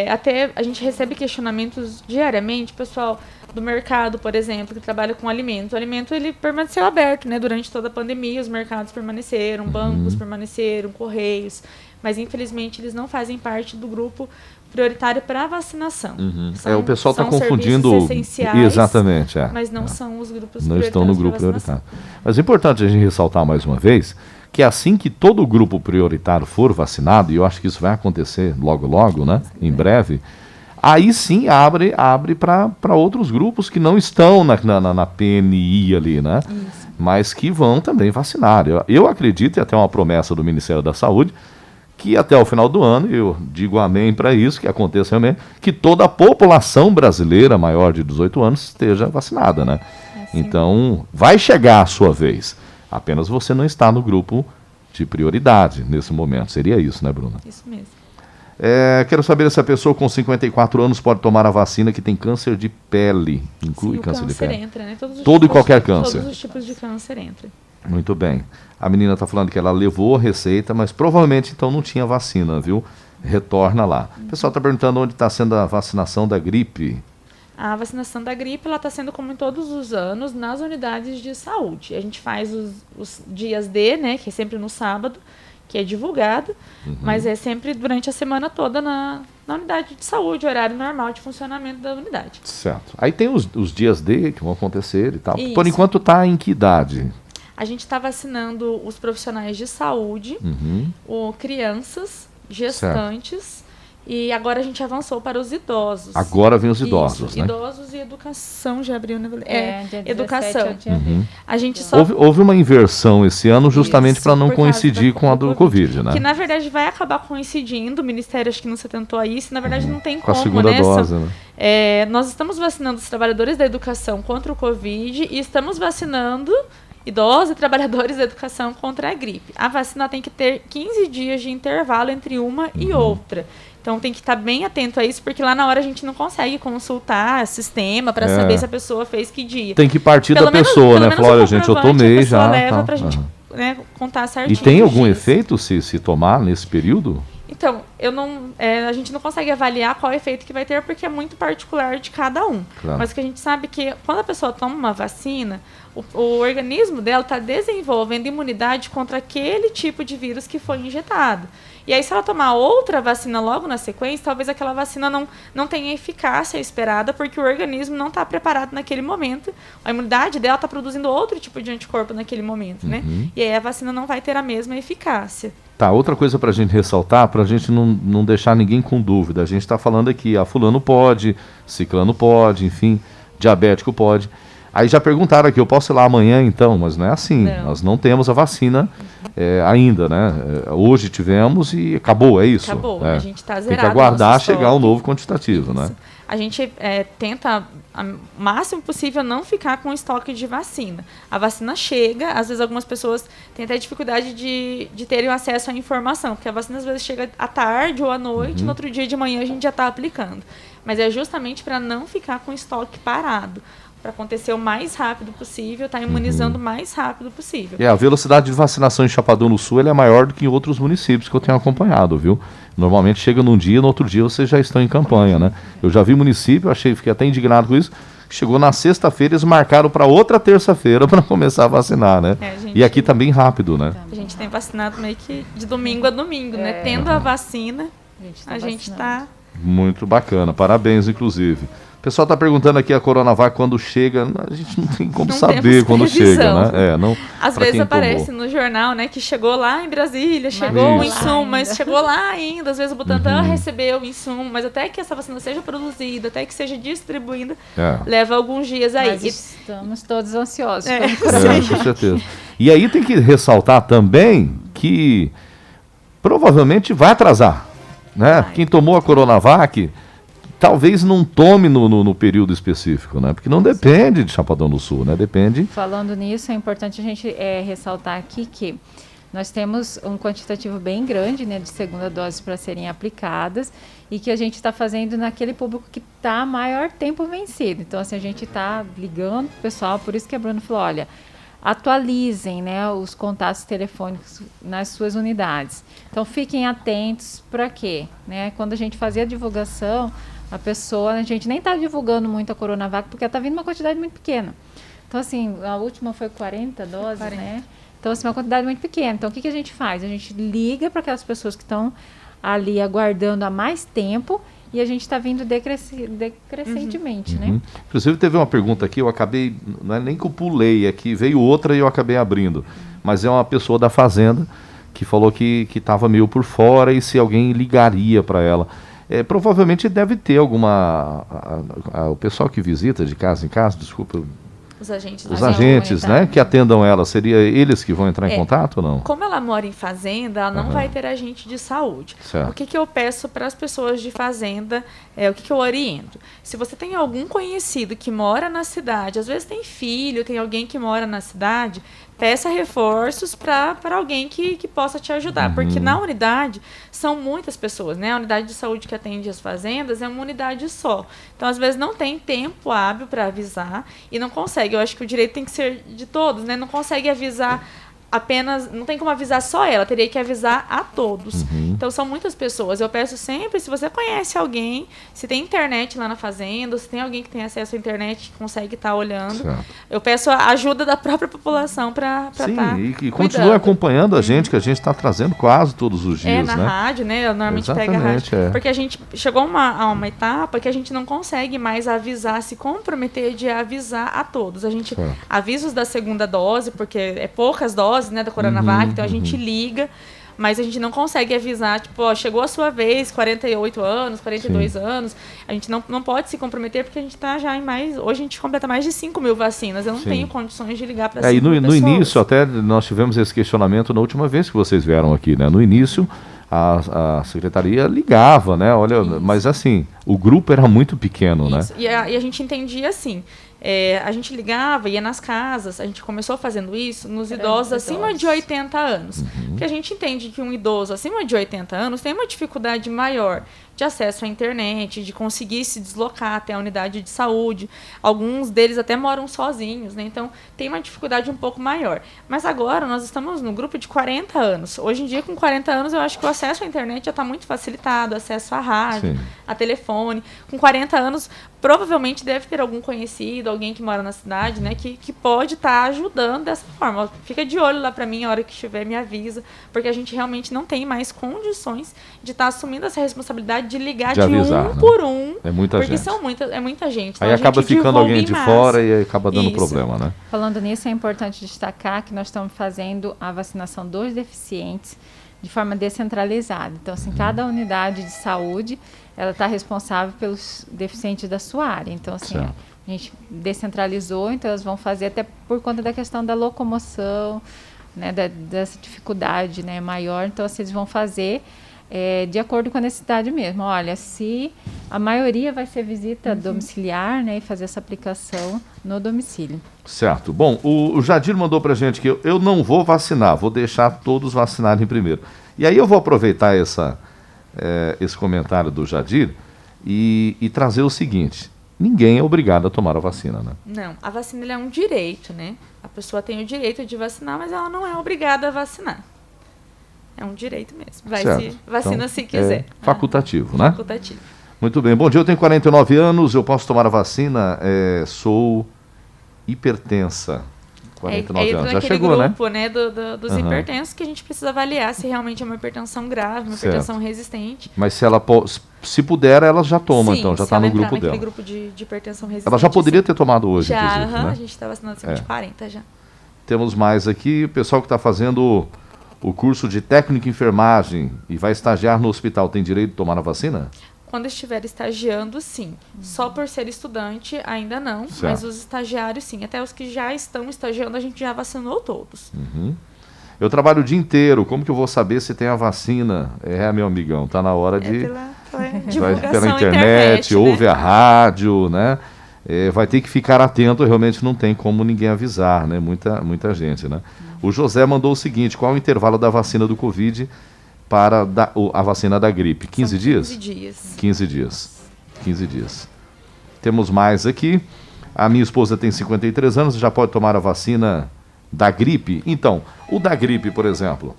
Até a gente recebe questionamentos diariamente, pessoal do mercado, por exemplo, que trabalha com alimento. O alimento ele permaneceu aberto, né? Durante toda a pandemia, os mercados permaneceram, bancos permaneceram, correios, mas infelizmente eles não fazem parte do grupo prioritário para vacinação. O pessoal está são confundindo. serviços essenciais, exatamente, mas não são os grupos não estão no prioritários grupo pra vacinação. prioritário. Mas é importante a gente ressaltar mais uma vez que assim que todo o grupo prioritário for vacinado, e eu acho que isso vai acontecer logo, logo, né? Em breve, aí sim abre para outros grupos que não estão na PNI ali, né? Isso. Mas que vão também vacinar. Eu acredito, e até uma promessa do Ministério da Saúde, que até o final do ano, eu digo amém para isso, que aconteça realmente, que toda a população brasileira maior de 18 anos esteja vacinada, né? Então, vai chegar a sua vez. Apenas você não está no grupo de prioridade nesse momento. Seria isso, né, Bruna? Isso mesmo. Quero saber se a pessoa com 54 anos pode tomar a vacina que tem câncer de pele. Inclui Sim, câncer de pele. entra, né? Todo e qualquer câncer. Todos os tipos de câncer entram. Muito bem. A menina está falando que ela levou a receita, mas provavelmente então não tinha vacina, viu? Retorna lá. O pessoal está perguntando onde está sendo a vacinação da gripe. A vacinação da gripe ela está sendo, como em todos os anos, nas unidades de saúde. A gente faz os dias D, né, que é sempre no sábado, que é divulgado, mas é sempre durante a semana toda na unidade de saúde, horário normal de funcionamento da unidade. Certo. Aí tem os dias D que vão acontecer e tal. Isso. Por enquanto está em que idade? A gente está vacinando os profissionais de saúde, crianças, gestantes, e agora a gente avançou para os idosos. Agora vem os idosos, Isso, né? Idosos e educação, já abriu, né? Dia 17 educação. é o dia D. A gente só Houve uma inversão esse ano justamente Isso, para não por causa coincidir com a do Covid, né? Que na verdade vai acabar coincidindo, o Ministério acho que não se atentou a isso, na verdade não tem Com a como, segunda né? dose, né? Nós estamos vacinando os trabalhadores da educação contra o Covid e estamos vacinando idosos e trabalhadores da educação contra a gripe. A vacina tem que ter 15 dias de intervalo entre uma e outra. Então tem que estar bem atento a isso, porque lá na hora a gente não consegue consultar sistema para saber se a pessoa fez que dia. Tem que partir Pelo da menos- pessoa, pelo né? menos Falar, o olha, gente, eu comprovante tomei a pessoa já. leva Tá. pra gente, né, contar certinho. E tem os algum dias. efeito se tomar nesse período? Então, a gente não consegue avaliar qual efeito que vai ter, porque é muito particular de cada um. Claro. Mas o que a gente sabe é que quando a pessoa toma uma vacina, o organismo dela está desenvolvendo imunidade contra aquele tipo de vírus que foi injetado. E aí, se ela tomar outra vacina logo na sequência, talvez aquela vacina não tenha eficácia esperada, porque o organismo não está preparado naquele momento. A imunidade dela está produzindo outro tipo de anticorpo naquele momento, né? E aí a vacina não vai ter a mesma eficácia. Tá, outra coisa para a gente ressaltar, para a gente não deixar ninguém com dúvida. A gente está falando aqui, fulano pode, ciclano pode, enfim, diabético pode. Aí já perguntaram aqui, eu posso ir lá amanhã então? Mas não é assim, Não. nós não temos a vacina ainda, né? Hoje tivemos e acabou, é isso? Acabou, a gente está zerado. Tem que aguardar nosso chegar o estoque. novo quantitativo, né? A gente tenta, o máximo possível, não ficar com estoque de vacina. A vacina chega, às vezes algumas pessoas têm até dificuldade de terem acesso à informação, porque a vacina às vezes chega à tarde ou à noite, no outro dia de manhã a gente já está aplicando. Mas é justamente para não ficar com estoque parado, para acontecer o mais rápido possível, estar imunizando o mais rápido possível. A velocidade de vacinação em Chapadão do Sul ela é maior do que em outros municípios que eu tenho acompanhado, viu? Normalmente chega num dia, no outro dia vocês já estão em campanha, né? Eu já vi município, fiquei até indignado com isso, chegou na sexta-feira, eles marcaram para outra terça-feira para começar a vacinar, né? E aqui tá bem rápido, né? A gente tem vacinado meio que de domingo a domingo, né? Tendo a vacina, a gente está Muito bacana, parabéns, inclusive. O pessoal está perguntando aqui a Coronavac quando chega, a gente não tem como Não saber temos quando previsão. chega, né? Não, Às pra vezes quem aparece tomou. no jornal, né, que chegou lá em Brasília, chegou o Isso. insumo, mas chegou lá ainda. Às vezes o Butantan Uhum. recebeu o insumo, mas até que essa vacina seja produzida, até que seja distribuída, É. leva alguns dias aí. Mas estamos todos ansiosos. É. Com certeza. E aí tem que ressaltar também que provavelmente vai atrasar, né? Vai. Quem tomou a Coronavac talvez não tome no período específico, né? Porque não depende de Chapadão do Sul, né? Depende... Falando nisso, é importante a gente ressaltar aqui que nós temos um quantitativo bem grande, né, de segunda dose para serem aplicadas e que a gente está fazendo naquele público que está maior tempo vencido. Então, assim, a gente está ligando para o pessoal, por isso que a Bruna falou, olha, atualizem, né, os contatos telefônicos nas suas unidades. Então, fiquem atentos para quê? Né? Quando a gente fazia a divulgação, a gente nem está divulgando muito a Coronavac porque está vindo uma quantidade muito pequena. Então, assim, a última foi 40 doses, 40. né? Então, assim, uma quantidade muito pequena. Então, o que a gente faz? A gente liga para aquelas pessoas que estão ali aguardando há mais tempo e a gente está vindo decrescentemente, né? Uhum. Inclusive teve uma pergunta aqui, eu acabei, não é nem que eu pulei aqui, veio outra e eu acabei abrindo. Mas é uma pessoa da Fazenda que falou que estava meio por fora e se alguém ligaria para ela. Provavelmente deve ter alguma... o pessoal que visita de casa em casa, desculpa... Os agentes. Os Assim, agentes, né, que atendam ela, seria eles que vão entrar em contato ou não? Como ela mora em fazenda, ela não vai ter agente de saúde. Certo. O que eu peço para as pessoas de fazenda, o que eu oriento? Se você tem algum conhecido que mora na cidade, às vezes tem filho, tem alguém que mora na cidade, peça reforços para alguém que possa te ajudar. Porque na unidade são muitas pessoas, né? A unidade de saúde que atende as fazendas é uma unidade só. Então, às vezes, não tem tempo hábil para avisar e não consegue. Eu acho que o direito tem que ser de todos, né? Não consegue avisar apenas... Não tem como avisar só ela, teria que avisar a todos. Então, são muitas pessoas. Eu peço sempre, se você conhece alguém, se tem internet lá na fazenda, se tem alguém que tem acesso à internet que consegue estar olhando, Certo. eu peço a ajuda da própria população para estar Sim, e continue acompanhando a gente, que a gente está trazendo quase todos os dias, na né? rádio, né? Eu normalmente pego a Exatamente, rádio. Porque a gente chegou a uma etapa que a gente não consegue mais avisar, se comprometer de avisar a todos. A gente avisa os da segunda dose, porque é poucas doses, né, da Coronavac, então a gente liga, mas a gente não consegue avisar, tipo, ó, chegou a sua vez, 48 anos, 42 anos, a gente não pode se comprometer porque a gente está já em mais... Hoje a gente completa mais de 5 mil vacinas, eu não tenho condições de ligar para 5 E mil no pessoas. início, até nós tivemos esse questionamento na última vez que vocês vieram aqui, né? No início, a secretaria ligava, né? Olha, mas assim, o grupo era muito pequeno, Isso. né? E a gente entendia assim, a gente ligava, ia nas casas, a gente começou fazendo isso nos idosos acima de 80 anos. Porque a gente entende que um idoso acima de 80 anos tem uma dificuldade maior de acesso à internet, de conseguir se deslocar até a unidade de saúde. Alguns deles até moram sozinhos, né? Então, tem uma dificuldade um pouco maior. Mas agora, nós estamos no grupo de 40 anos. Hoje em dia, com 40 anos, eu acho que o acesso à internet já está muito facilitado, acesso à rádio, a telefone. Com 40 anos, provavelmente deve ter algum conhecido, alguém que mora na cidade, né? Que pode estar ajudando dessa forma. Ó, fica de olho lá para mim, a hora que estiver, me avisa. Porque a gente realmente não tem mais condições de estar assumindo essa responsabilidade de ligar de avisar, um por um. É muita porque gente. é muita gente. Então Aí a acaba gente ficando divulga alguém em de massa. fora e aí acaba dando Isso. problema, né? Falando nisso, é importante destacar que nós estamos fazendo a vacinação dos deficientes de forma descentralizada. Então, assim, cada unidade de saúde, ela está responsável pelos deficientes da sua área. Então, assim, a gente descentralizou, então elas vão fazer até por conta da questão da locomoção, né, dessa dificuldade, né, maior. Então, assim, eles vão fazer de acordo com a necessidade mesmo. Olha, se a maioria vai ser visita domiciliar, né, e fazer essa aplicação no domicílio. Certo. Bom, o Jadir mandou pra gente que eu não vou vacinar, vou deixar todos vacinarem primeiro. E aí eu vou aproveitar esse comentário do Jadir e trazer o seguinte: ninguém é obrigado a tomar a vacina, né? Não, a vacina é um direito, né? A pessoa tem o direito de vacinar, mas ela não é obrigada a vacinar. É um direito mesmo. Vacina então, se quiser. Facultativo, né? Facultativo. Muito bem. Bom dia, eu tenho 49 anos, eu posso tomar a vacina? Sou hipertensa. 49 entra anos. Já naquele chegou, grupo, né, dos Aham. hipertensos, que a gente precisa avaliar se realmente é uma hipertensão grave, uma Certo. hipertensão resistente. Mas se puder, ela já toma, Sim, então, já se está ela no entrar grupo naquele dela. grupo de hipertensão resistente. Ela já poderia sim. ter tomado hoje, Já, inclusive, aham, né? a gente está vacinando acima de 40 já. Temos mais aqui, o pessoal que está fazendo o curso de técnico em enfermagem e vai estagiar no hospital, tem direito de tomar a vacina? Quando estiver estagiando, sim. Só por ser estudante, ainda não. Certo. Mas os estagiários, sim. Até os que já estão estagiando, a gente já vacinou todos. Eu trabalho o dia inteiro, como que eu vou saber se tem a vacina? Meu amigão, tá na hora É de... pela Vai divulgação pela internet, internet, né? ouve a rádio, né? Vai ter que ficar atento, realmente não tem como ninguém avisar, né? Muita gente, né? O José mandou o seguinte, qual é o intervalo da vacina do Covid para a vacina da gripe? 15 São dias? 15 dias. 15 dias. 15 dias. Temos mais aqui. A minha esposa tem 53 anos, já pode tomar a vacina da gripe? Então, o da gripe, por exemplo,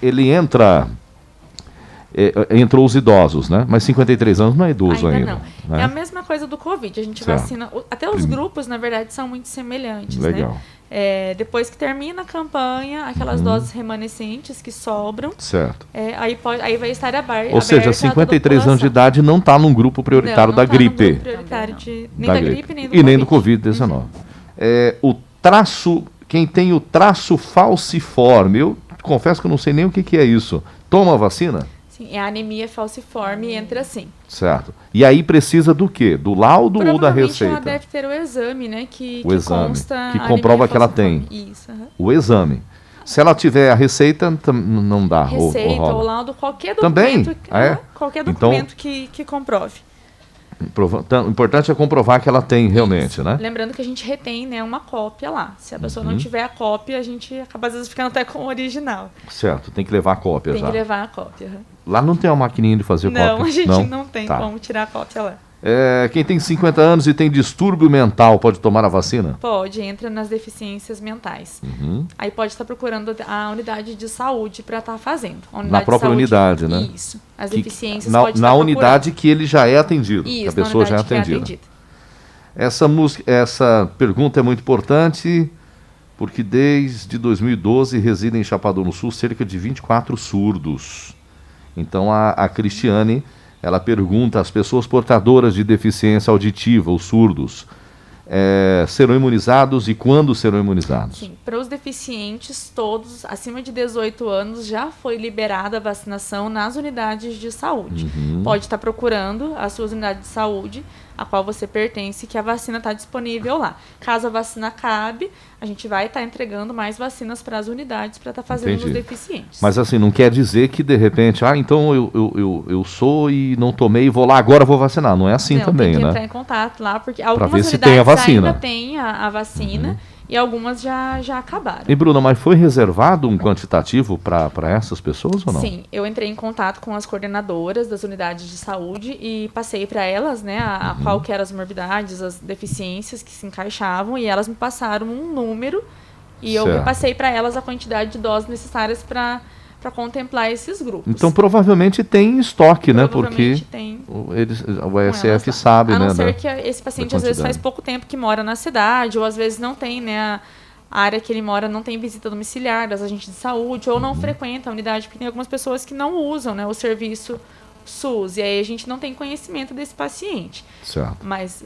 ele entra... entrou os idosos, né? Mas 53 anos não é idoso ainda. Não. Né? É a mesma coisa do Covid. A gente Certo. vacina... Até os grupos, na verdade, são muito semelhantes, Legal. né? Depois que termina a campanha, aquelas doses remanescentes que sobram, Certo. aí vai estar aberta. Ou seja, 53 anos de idade não está num grupo prioritário da gripe. Não prioritário nem da gripe, nem do e nem do Covid. Covid-19. O traço, quem tem o traço falciforme, eu confesso que eu não sei nem o que é isso. Toma a vacina? Sim, é a anemia falciforme, entra assim. Certo. E aí precisa do quê? Do laudo ou da Provavelmente receita? ela deve ter o exame, né? Que exame, consta que a comprova anemia que ela falciforme. tem. Isso, aham. O exame. Se ela tiver a receita, não dá. Receita rola. ou laudo, qualquer Também? documento, qualquer Então- documento que comprove. O importante é comprovar que ela tem realmente, né? Lembrando que a gente retém, né, uma cópia lá. Se a pessoa não tiver a cópia, a gente acaba às vezes ficando até com o original. Certo, tem que levar a cópia Tem já. que levar a cópia. aham. Lá não tem uma maquininha de fazer Não, cópia? a gente não tem Tá. como tirar a cópia lá. Quem tem 50 anos e tem distúrbio mental pode tomar a vacina? Pode, entra nas deficiências mentais. Aí pode estar procurando a unidade de saúde para estar fazendo. A unidade Na de própria saúde, unidade, né? Isso. As Que- deficiências na pode estar na procurando. unidade que ele já é atendido, que Isso, a pessoa na já é unidade que atendida. Essa pergunta é muito importante, porque desde 2012 residem em Chapadão do Sul cerca de 24 surdos. Então a Cristiane, ela pergunta às pessoas portadoras de deficiência auditiva, os surdos, serão imunizados e quando serão imunizados? Sim, para os deficientes, todos acima de 18 anos, já foi liberada a vacinação nas unidades de saúde. Pode estar procurando as suas unidades de saúde, a qual você pertence, que a vacina está disponível lá. Caso a vacina acabe, a gente vai estar entregando mais vacinas para as unidades para estar fazendo Entendi. nos deficientes. Mas assim, não quer dizer que de repente, então eu sou e não tomei e vou lá, agora vou vacinar. Não é assim Não, também, tem que né? entrar em contato lá, porque algumas ver se unidades tem a vacina. ainda têm a vacina e algumas já acabaram. E Bruna, mas foi reservado um quantitativo para essas pessoas ou não? Sim, eu entrei em contato com as coordenadoras das unidades de saúde e passei para elas, né, a qual que eram as morbidades, as deficiências que se encaixavam, e elas me passaram um número e eu Certo. passei para elas a quantidade de doses necessárias para contemplar esses grupos. Então provavelmente tem em estoque, né? Porque Provavelmente tem. o com elas SF lá. sabe, A não né? ser que esse paciente às vezes faz pouco tempo que mora na cidade, ou às vezes não tem, né, a área que ele mora não tem visita domiciliar das agentes de saúde, ou não frequenta a unidade, porque tem algumas pessoas que não usam, né, o serviço SUS, e aí a gente não tem conhecimento desse paciente. Certo. Mas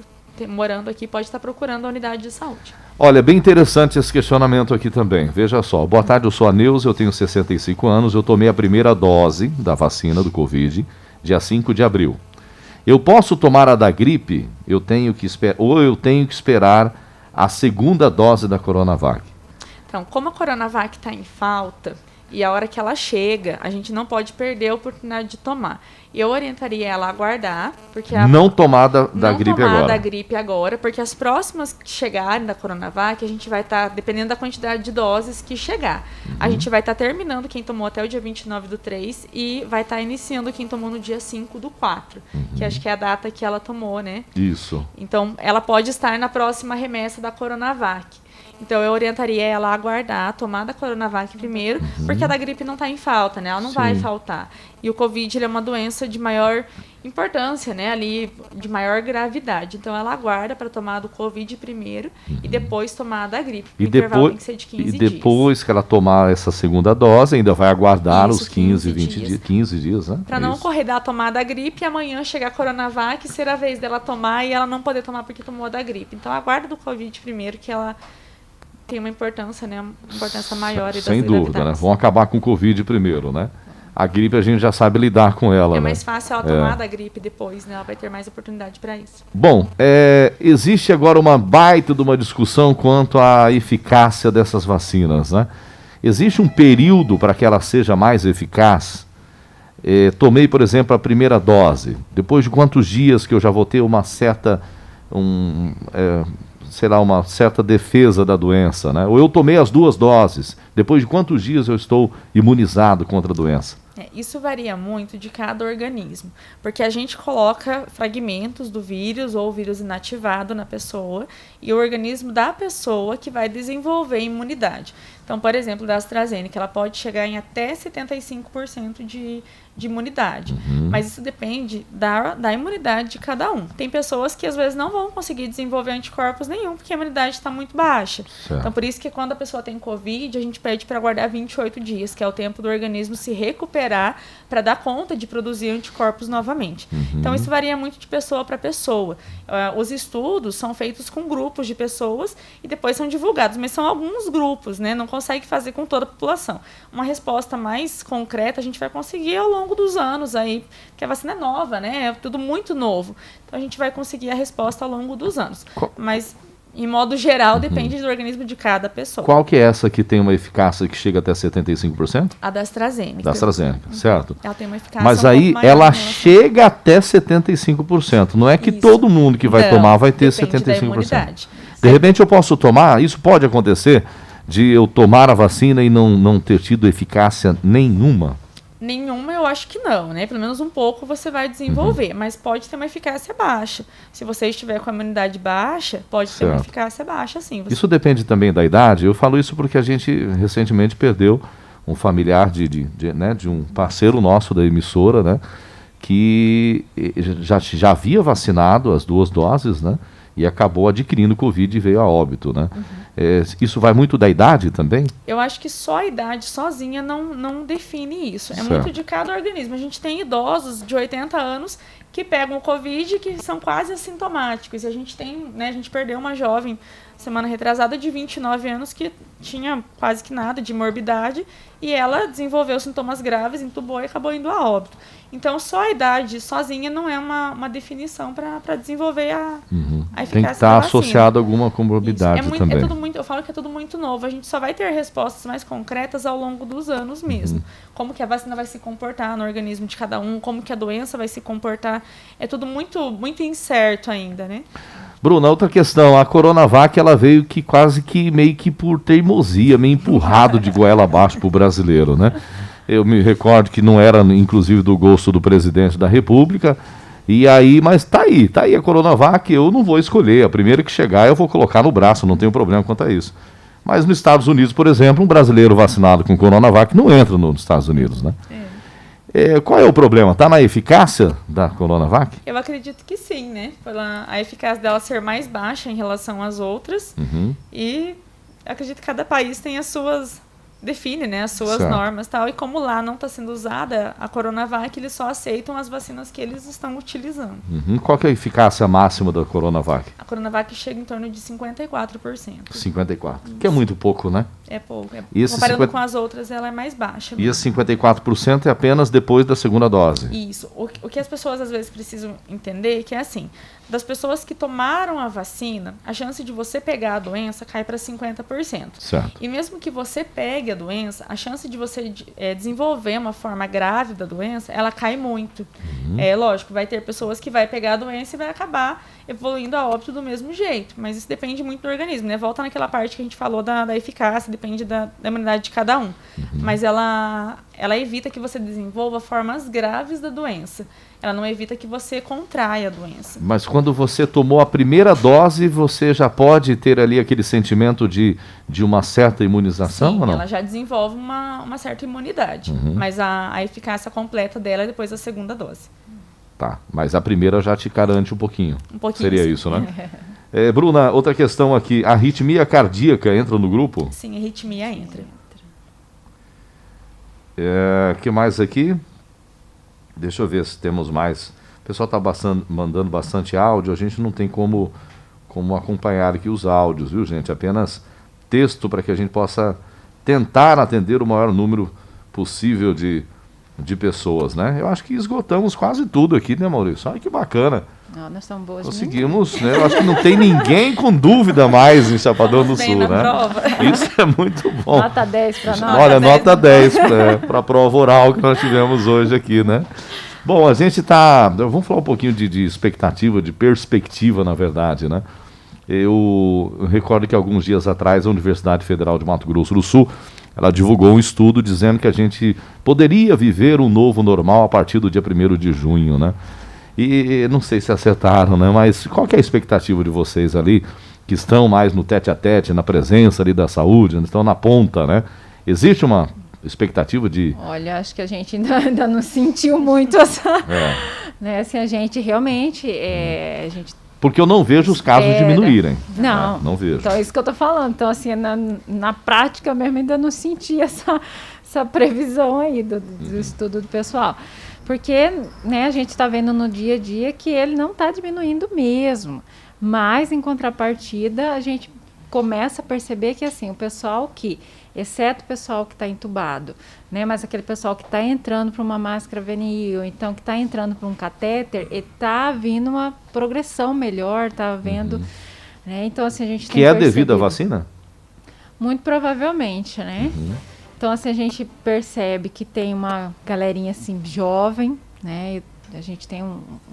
morando aqui pode estar procurando a unidade de saúde. Olha, bem interessante esse questionamento aqui também. Veja só. Boa tarde, eu sou a Neuza, eu tenho 65 anos, eu tomei a primeira dose da vacina do Covid, dia 5 de abril. Eu posso tomar a da gripe? Eu tenho que esperar a segunda dose da Coronavac? Então, como a Coronavac está em falta, e a hora que ela chega, a gente não pode perder a oportunidade de tomar. Eu orientaria ela a aguardar, porque Não tomar da não gripe tomar agora. da gripe agora, porque as próximas que chegarem da Coronavac, a gente vai estar, dependendo da quantidade de doses que chegar, a gente vai estar terminando quem tomou até o dia 29/3 e vai estar iniciando quem tomou no dia 5/4, que acho que é a data que ela tomou, né? Isso. Então, ela pode estar na próxima remessa da Coronavac. Então, eu orientaria ela a aguardar, tomar da Coronavac primeiro, porque a da gripe não está em falta, né? Ela não vai faltar. E o Covid, ele é uma doença de maior importância, né? Ali, de maior gravidade. Então, ela aguarda para tomar do Covid primeiro e depois tomar da gripe. O intervalo tem que ser de 15 dias. E depois que ela tomar essa segunda dose, ainda vai aguardar os 15, 20 dias. dias, 15 dias, né? Para não correr da tomada da gripe e amanhã chegar a Coronavac e ser a vez dela tomar e ela não poder tomar porque tomou a da gripe. Então, aguarda do Covid primeiro, que ela tem uma importância, né? Uma importância maior. Sem dúvida, né? Vão acabar com o Covid primeiro, né? A gripe a gente já sabe lidar com ela, É né? mais fácil ela tomar da gripe depois, né? Ela vai ter mais oportunidade para isso. Bom, existe agora uma baita de uma discussão quanto à eficácia dessas vacinas, né? Existe um período para que ela seja mais eficaz? Tomei, por exemplo, a primeira dose. Depois de quantos dias que eu já vou ter uma certa, uma certa defesa da doença, né? Ou eu tomei as 2 doses. Depois de quantos dias eu estou imunizado contra a doença? Isso varia muito de cada organismo, porque a gente coloca fragmentos do vírus ou vírus inativado na pessoa e o organismo da pessoa que vai desenvolver imunidade. Então, por exemplo, da AstraZeneca, ela pode chegar em até 75% de imunidade, mas isso depende da imunidade de cada um. Tem pessoas que às vezes não vão conseguir desenvolver anticorpos nenhum, porque a imunidade está muito baixa. Certo. Então, por isso que quando a pessoa tem Covid, a gente pede para aguardar 28 dias, que é o tempo do organismo se recuperar para dar conta de produzir anticorpos novamente. Então, isso varia muito de pessoa para pessoa. Os estudos são feitos com grupos de pessoas e depois são divulgados, mas são alguns grupos, né? Não consegue fazer com toda a população. Uma resposta mais concreta a gente vai conseguir ao longo dos anos aí, porque a vacina é nova, né? É tudo muito novo. Então, a gente vai conseguir a resposta ao longo dos anos. Mas, em modo geral, depende do organismo de cada pessoa. Qual que é essa que tem uma eficácia que chega até 75%? A da AstraZeneca. Da AstraZeneca, certo. Ela tem uma eficácia Mas um aí pouco maior ela em relação- chega até 75%. Não é que Isso. todo mundo que vai Não, tomar vai ter depende da 75%. imunidade. De repente eu posso tomar, isso pode acontecer, de eu tomar a vacina e não ter tido eficácia nenhuma? Nenhuma, eu acho que não, né? Pelo menos um pouco você vai desenvolver, mas pode ter uma eficácia baixa. Se você estiver com a imunidade baixa, pode ter uma Certo. eficácia baixa, sim. Isso depende também da idade. Eu falo isso porque a gente recentemente perdeu um familiar de um parceiro nosso da emissora, né? Que já havia vacinado as 2 doses, né? E acabou adquirindo Covid e veio a óbito, né? Isso vai muito da idade também? Eu acho que só a idade sozinha não define isso. É Certo. muito de cada organismo. A gente tem idosos de 80 anos que pegam o Covid que são quase assintomáticos. E a gente tem, né, a gente perdeu uma jovem semana retrasada de 29 anos que tinha quase que nada de morbidade e ela desenvolveu sintomas graves, entubou e acabou indo a óbito. Então, só a idade sozinha não é uma definição para desenvolver a eficácia Tem que da estar vacina. associado a alguma comorbidade Isso. também. Eu falo que é tudo muito novo. A gente só vai ter respostas mais concretas ao longo dos anos mesmo. Como que a vacina vai se comportar no organismo de cada um, como que a doença vai se comportar. É tudo muito, muito incerto ainda, né? Bruna, outra questão, a Coronavac ela veio que quase que meio que por teimosia, meio empurrado de goela abaixo para o brasileiro, né? Eu me recordo que não era, inclusive, do gosto do presidente da República, e aí, mas tá aí a Coronavac, eu não vou escolher, a primeira que chegar eu vou colocar no braço, não tenho problema quanto a isso. Mas nos Estados Unidos, por exemplo, um brasileiro vacinado com Coronavac não entra nos Estados Unidos, né? Qual é o problema? Está na eficácia da Coronavac? Eu acredito que sim, né? Pela a eficácia dela ser mais baixa em relação às outras. E acredito que cada país tem as suas... define, né, as suas Certo. normas e tal. E como lá não está sendo usada a Coronavac, eles só aceitam as vacinas que eles estão utilizando. Qual que é a eficácia máxima da Coronavac? A Coronavac chega em torno de 54%. 54%, que é muito pouco, né? É pouco. E esse Comparando 50 com as outras, ela é mais baixa. E esse 54% é apenas depois da segunda dose. Isso. O que as pessoas às vezes precisam entender é que é assim, das pessoas que tomaram a vacina, a chance de você pegar a doença cai para 50%. Certo. E mesmo que você pegue a doença, a chance de você desenvolver uma forma grave da doença, ela cai muito. É lógico, vai ter pessoas que vai pegar a doença e vai acabar evoluindo a óbito do mesmo jeito, mas isso depende muito do organismo, né? Volta naquela parte que a gente falou da eficácia, depende da imunidade de cada um. Mas ela evita que você desenvolva formas graves da doença. Ela não evita que você contraia a doença. Mas quando você tomou a primeira dose, você já pode ter ali aquele sentimento de uma certa imunização, Sim, ou não? ela já desenvolve uma certa imunidade, mas a eficácia completa dela é depois da segunda dose. Tá, mas a primeira já te garante um pouquinho. Um pouquinho, Seria sim. isso, né? Bruna, outra questão aqui. A arritmia cardíaca entra no grupo? Sim, a arritmia entra. Que mais aqui? Deixa eu ver se temos mais. O pessoal está mandando bastante áudio. A gente não tem como acompanhar aqui os áudios, viu, gente? Apenas texto para que a gente possa tentar atender o maior número possível de pessoas, né? Eu acho que esgotamos quase tudo aqui, né, Maurício? Olha que bacana. Não, nós estamos boas. Conseguimos, né? Eu acho que não tem ninguém com dúvida mais em Chapadão do Sul, né? Prova. Isso é muito bom. Nota 10 para nós. Olha, nota 10 para a prova oral que nós tivemos hoje aqui, né? Bom, a gente está... Vamos falar um pouquinho de expectativa, de perspectiva, na verdade, né? Eu recordo que alguns dias atrás a Universidade Federal de Mato Grosso do Sul, ela divulgou um estudo dizendo que a gente poderia viver um novo normal a partir do dia 1º de junho, né? E não sei se acertaram, né? Mas qual que é a expectativa de vocês ali, que estão mais no tete-a-tete, na presença ali da saúde, estão na ponta, né? Existe uma expectativa de... Olha, acho que a gente ainda não sentiu muito essa... Né? Assim, a gente realmente... a gente porque eu não vejo os casos diminuírem. Não, não vejo. Então é isso que eu estou falando. Então, assim, na prática mesmo ainda não senti essa previsão aí do estudo do pessoal. Porque, né, a gente está vendo no dia a dia que ele não está diminuindo mesmo. Mas, em contrapartida, a gente começa a perceber que, assim, o pessoal que, exceto o pessoal que está entubado, né, mas aquele pessoal que está entrando para uma máscara venil, então que está entrando para um catéter, está vindo uma progressão melhor, está havendo... Né, então, assim, a gente tem que é devido à vacina? Muito provavelmente, né? Então, assim, a gente percebe que tem uma galerinha, assim, jovem, né? A gente tem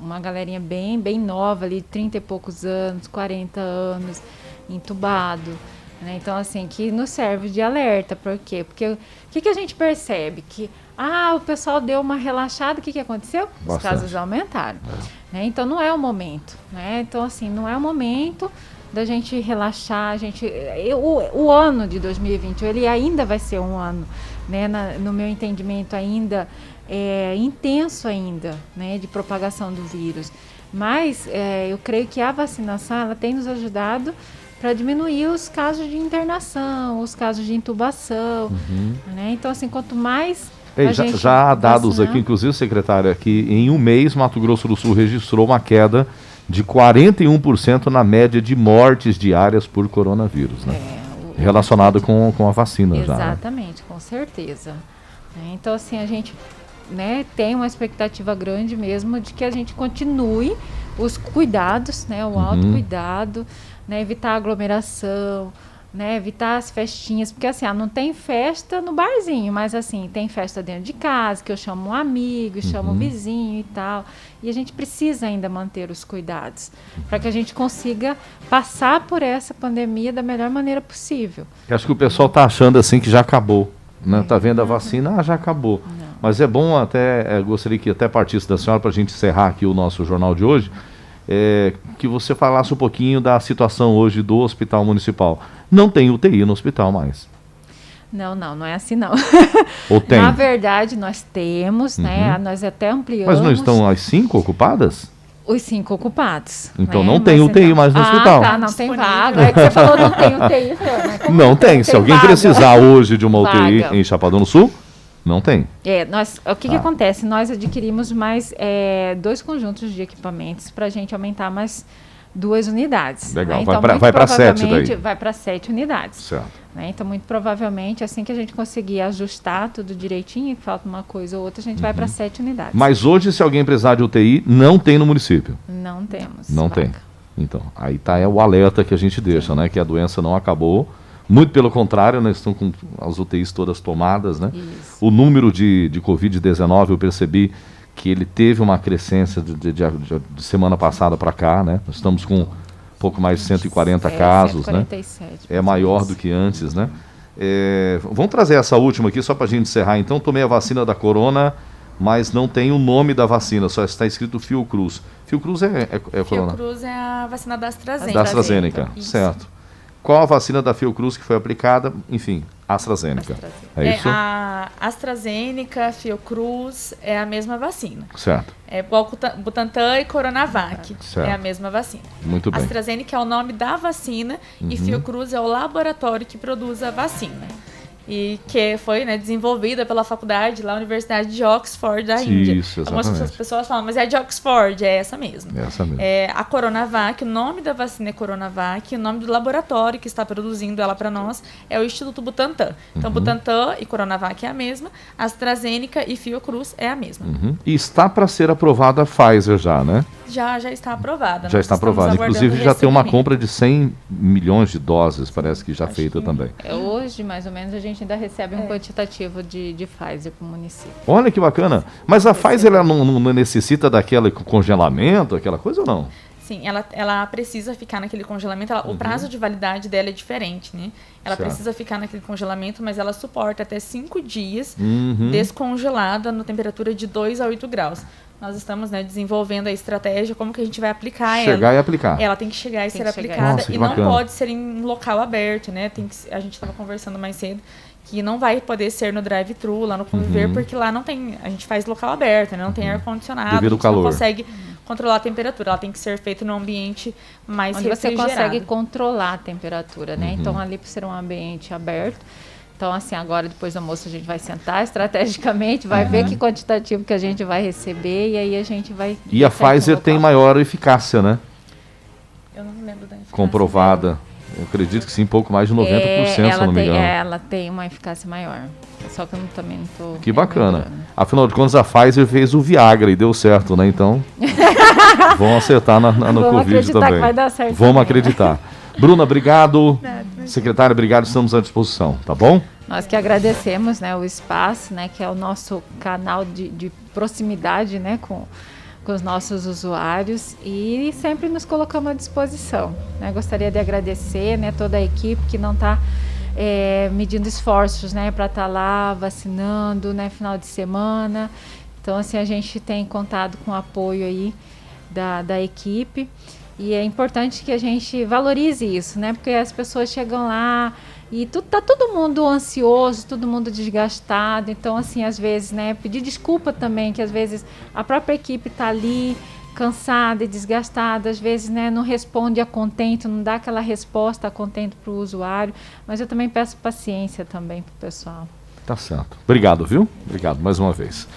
uma galerinha bem nova ali, 30 e poucos anos, 40 anos, entubado, né? Então, assim, que nos serve de alerta. Por quê? Porque o que a gente percebe? Que, o pessoal deu uma relaxada, o que aconteceu? Bastante. Os casos aumentaram. Né? Então, não é o momento, né? Então, assim, não é o momento da gente relaxar, o ano de 2020, ele ainda vai ser um ano, né, no meu entendimento ainda intenso ainda, né, de propagação do vírus, mas eu creio que a vacinação ela tem nos ajudado para diminuir os casos de internação, os casos de intubação, né, então assim, quanto mais já há dados aqui, inclusive, secretária, que em um mês Mato Grosso do Sul registrou uma queda de 41% na média de mortes diárias por coronavírus, né? Relacionado com a vacina. Exatamente, já, né? Com certeza. Então, assim, a gente, né, tem uma expectativa grande mesmo de que a gente continue os cuidados, né, o autocuidado, né, evitar aglomeração, né, evitar as festinhas, porque assim, não tem festa no barzinho, mas assim, tem festa dentro de casa, que eu chamo um amigo, chamo um vizinho e tal, e a gente precisa ainda manter os cuidados, para que a gente consiga passar por essa pandemia da melhor maneira possível. Eu acho que o pessoal está achando assim que já acabou, né? Tá vendo a vacina, já acabou. Não. Mas é bom até, gostaria que até partisse da senhora para a gente encerrar aqui o nosso jornal de hoje, que você falasse um pouquinho da situação hoje do Hospital Municipal. Não tem UTI no hospital mais. Não é assim não. Ou tem? Na verdade, nós temos, né? Nós até ampliamos. Mas não estão as 5 ocupadas? Os 5 ocupados. Então né? não tem UTI mais no hospital. Tá, não tem vaga. É que você falou não tem UTI. Né? Não tem. Se alguém vaga. precisar hoje de uma UTI Vaga. em Chapadão do Sul, não tem. O que acontece? Nós adquirimos mais 2 conjuntos de equipamentos para a gente aumentar mais 2 unidades. Legal, né? Então, vai para 7 daí. Vai para 7 unidades. Certo. Né? Então, muito provavelmente, assim que a gente conseguir ajustar tudo direitinho, falta uma coisa ou outra, a gente vai para 7 unidades. Mas hoje, se alguém precisar de UTI, não tem no município? Não temos. Não vaga. tem. Então, aí tá o alerta que a gente deixa, né? Que a doença não acabou. Muito pelo contrário, nós estamos com as UTIs todas tomadas, né? Isso. O número de Covid-19, eu percebi que ele teve uma crescência de semana passada para cá, né? Nós estamos com um pouco mais de 140 casos, 147, né? É maior do que antes, né? Vamos trazer essa última aqui só para a gente encerrar. Então, tomei a vacina da corona mas não tem o nome da vacina, só está escrito Fiocruz. Fiocruz é corona? Fiocruz é a vacina da AstraZeneca. Da AstraZeneca, Isso. certo. Qual a vacina da Fiocruz que foi aplicada? Enfim, AstraZeneca. É isso? A AstraZeneca, Fiocruz, é a mesma vacina. Certo. É igual Butantan e Coronavac. Certo. É a mesma vacina. Muito bem. AstraZeneca é o nome da vacina e Fiocruz é o laboratório que produz a vacina. E que foi, né, desenvolvida pela faculdade lá, Universidade de Oxford, da Índia. Isso, exatamente. Algumas pessoas falam, mas é de Oxford, é essa mesmo. Essa mesmo. A Coronavac, o nome da vacina é Coronavac, o nome do laboratório que está produzindo ela para nós é o Instituto Butantan. Então, Butantan e Coronavac é a mesma, AstraZeneca e Fiocruz é a mesma. E está para ser aprovada a Pfizer já, né? Já está aprovada. Já Nós está estamos aprovada. aguardando Inclusive o já tem uma recebimento. compra de 100 milhões de doses, parece que já feita também. Hoje, mais ou menos, a gente ainda recebe um quantitativo de Pfizer para o município. Olha que bacana. Mas a Pfizer ela não necessita daquele congelamento, aquela coisa ou não? Sim, ela precisa ficar naquele congelamento. O prazo de validade dela é diferente, né? Ela Certo. precisa ficar naquele congelamento, mas ela suporta até 5 dias descongelada na temperatura de 2 a 8 graus. Nós estamos, né, desenvolvendo a estratégia, como que a gente vai aplicar ela. Chegar e aplicar. Ela tem que chegar e Tem ser que chegar. aplicada. Nossa, que E não bacana. pode ser em local aberto, né? A gente estava conversando mais cedo que não vai poder ser no drive-thru, lá no Conviver, porque lá não tem... A gente faz local aberto, né? Não tem ar-condicionado. Devido a ao gente calor. não consegue controlar a temperatura. Ela tem que ser feita num ambiente mais Onde você refrigerado. consegue controlar a temperatura, né? Então, ali, por ser um ambiente aberto, então, assim, agora, depois do almoço, a gente vai sentar estrategicamente, vai ver que quantitativo que a gente vai receber e aí a gente vai... E a ver certinho Pfizer o tem local. maior eficácia, né? Eu não lembro da eficácia. Comprovada. Eu acredito que sim, pouco mais de 90%, se eu não me engano. Ela tem uma eficácia maior. Só que eu também não estou... Que bacana. Afinal de contas, a Pfizer fez o Viagra e deu certo, né? Então, vamos acertar no Vamos Covid acreditar também. que vai dar certo Vamos também, acreditar. Bruna, obrigado. Secretária, obrigado. Estamos à disposição, tá bom? Nós que agradecemos, né, o espaço, né, que é o nosso canal de proximidade, né, com os nossos usuários e sempre nos colocamos à disposição, né? Gostaria de agradecer, né, toda a equipe que não está medindo esforços, né, para estar lá vacinando, né, final de semana. Então, assim, a gente tem contado com o apoio aí da equipe e é importante que a gente valorize isso, né, porque as pessoas chegam lá e tá todo mundo ansioso, todo mundo desgastado. Então, assim, às vezes, né, pedir desculpa também, que às vezes a própria equipe está ali cansada e desgastada, às vezes, né, não responde a contento, não dá aquela resposta a contento para o usuário. Mas eu também peço paciência também para o pessoal. Tá certo. Obrigado, viu? Obrigado mais uma vez.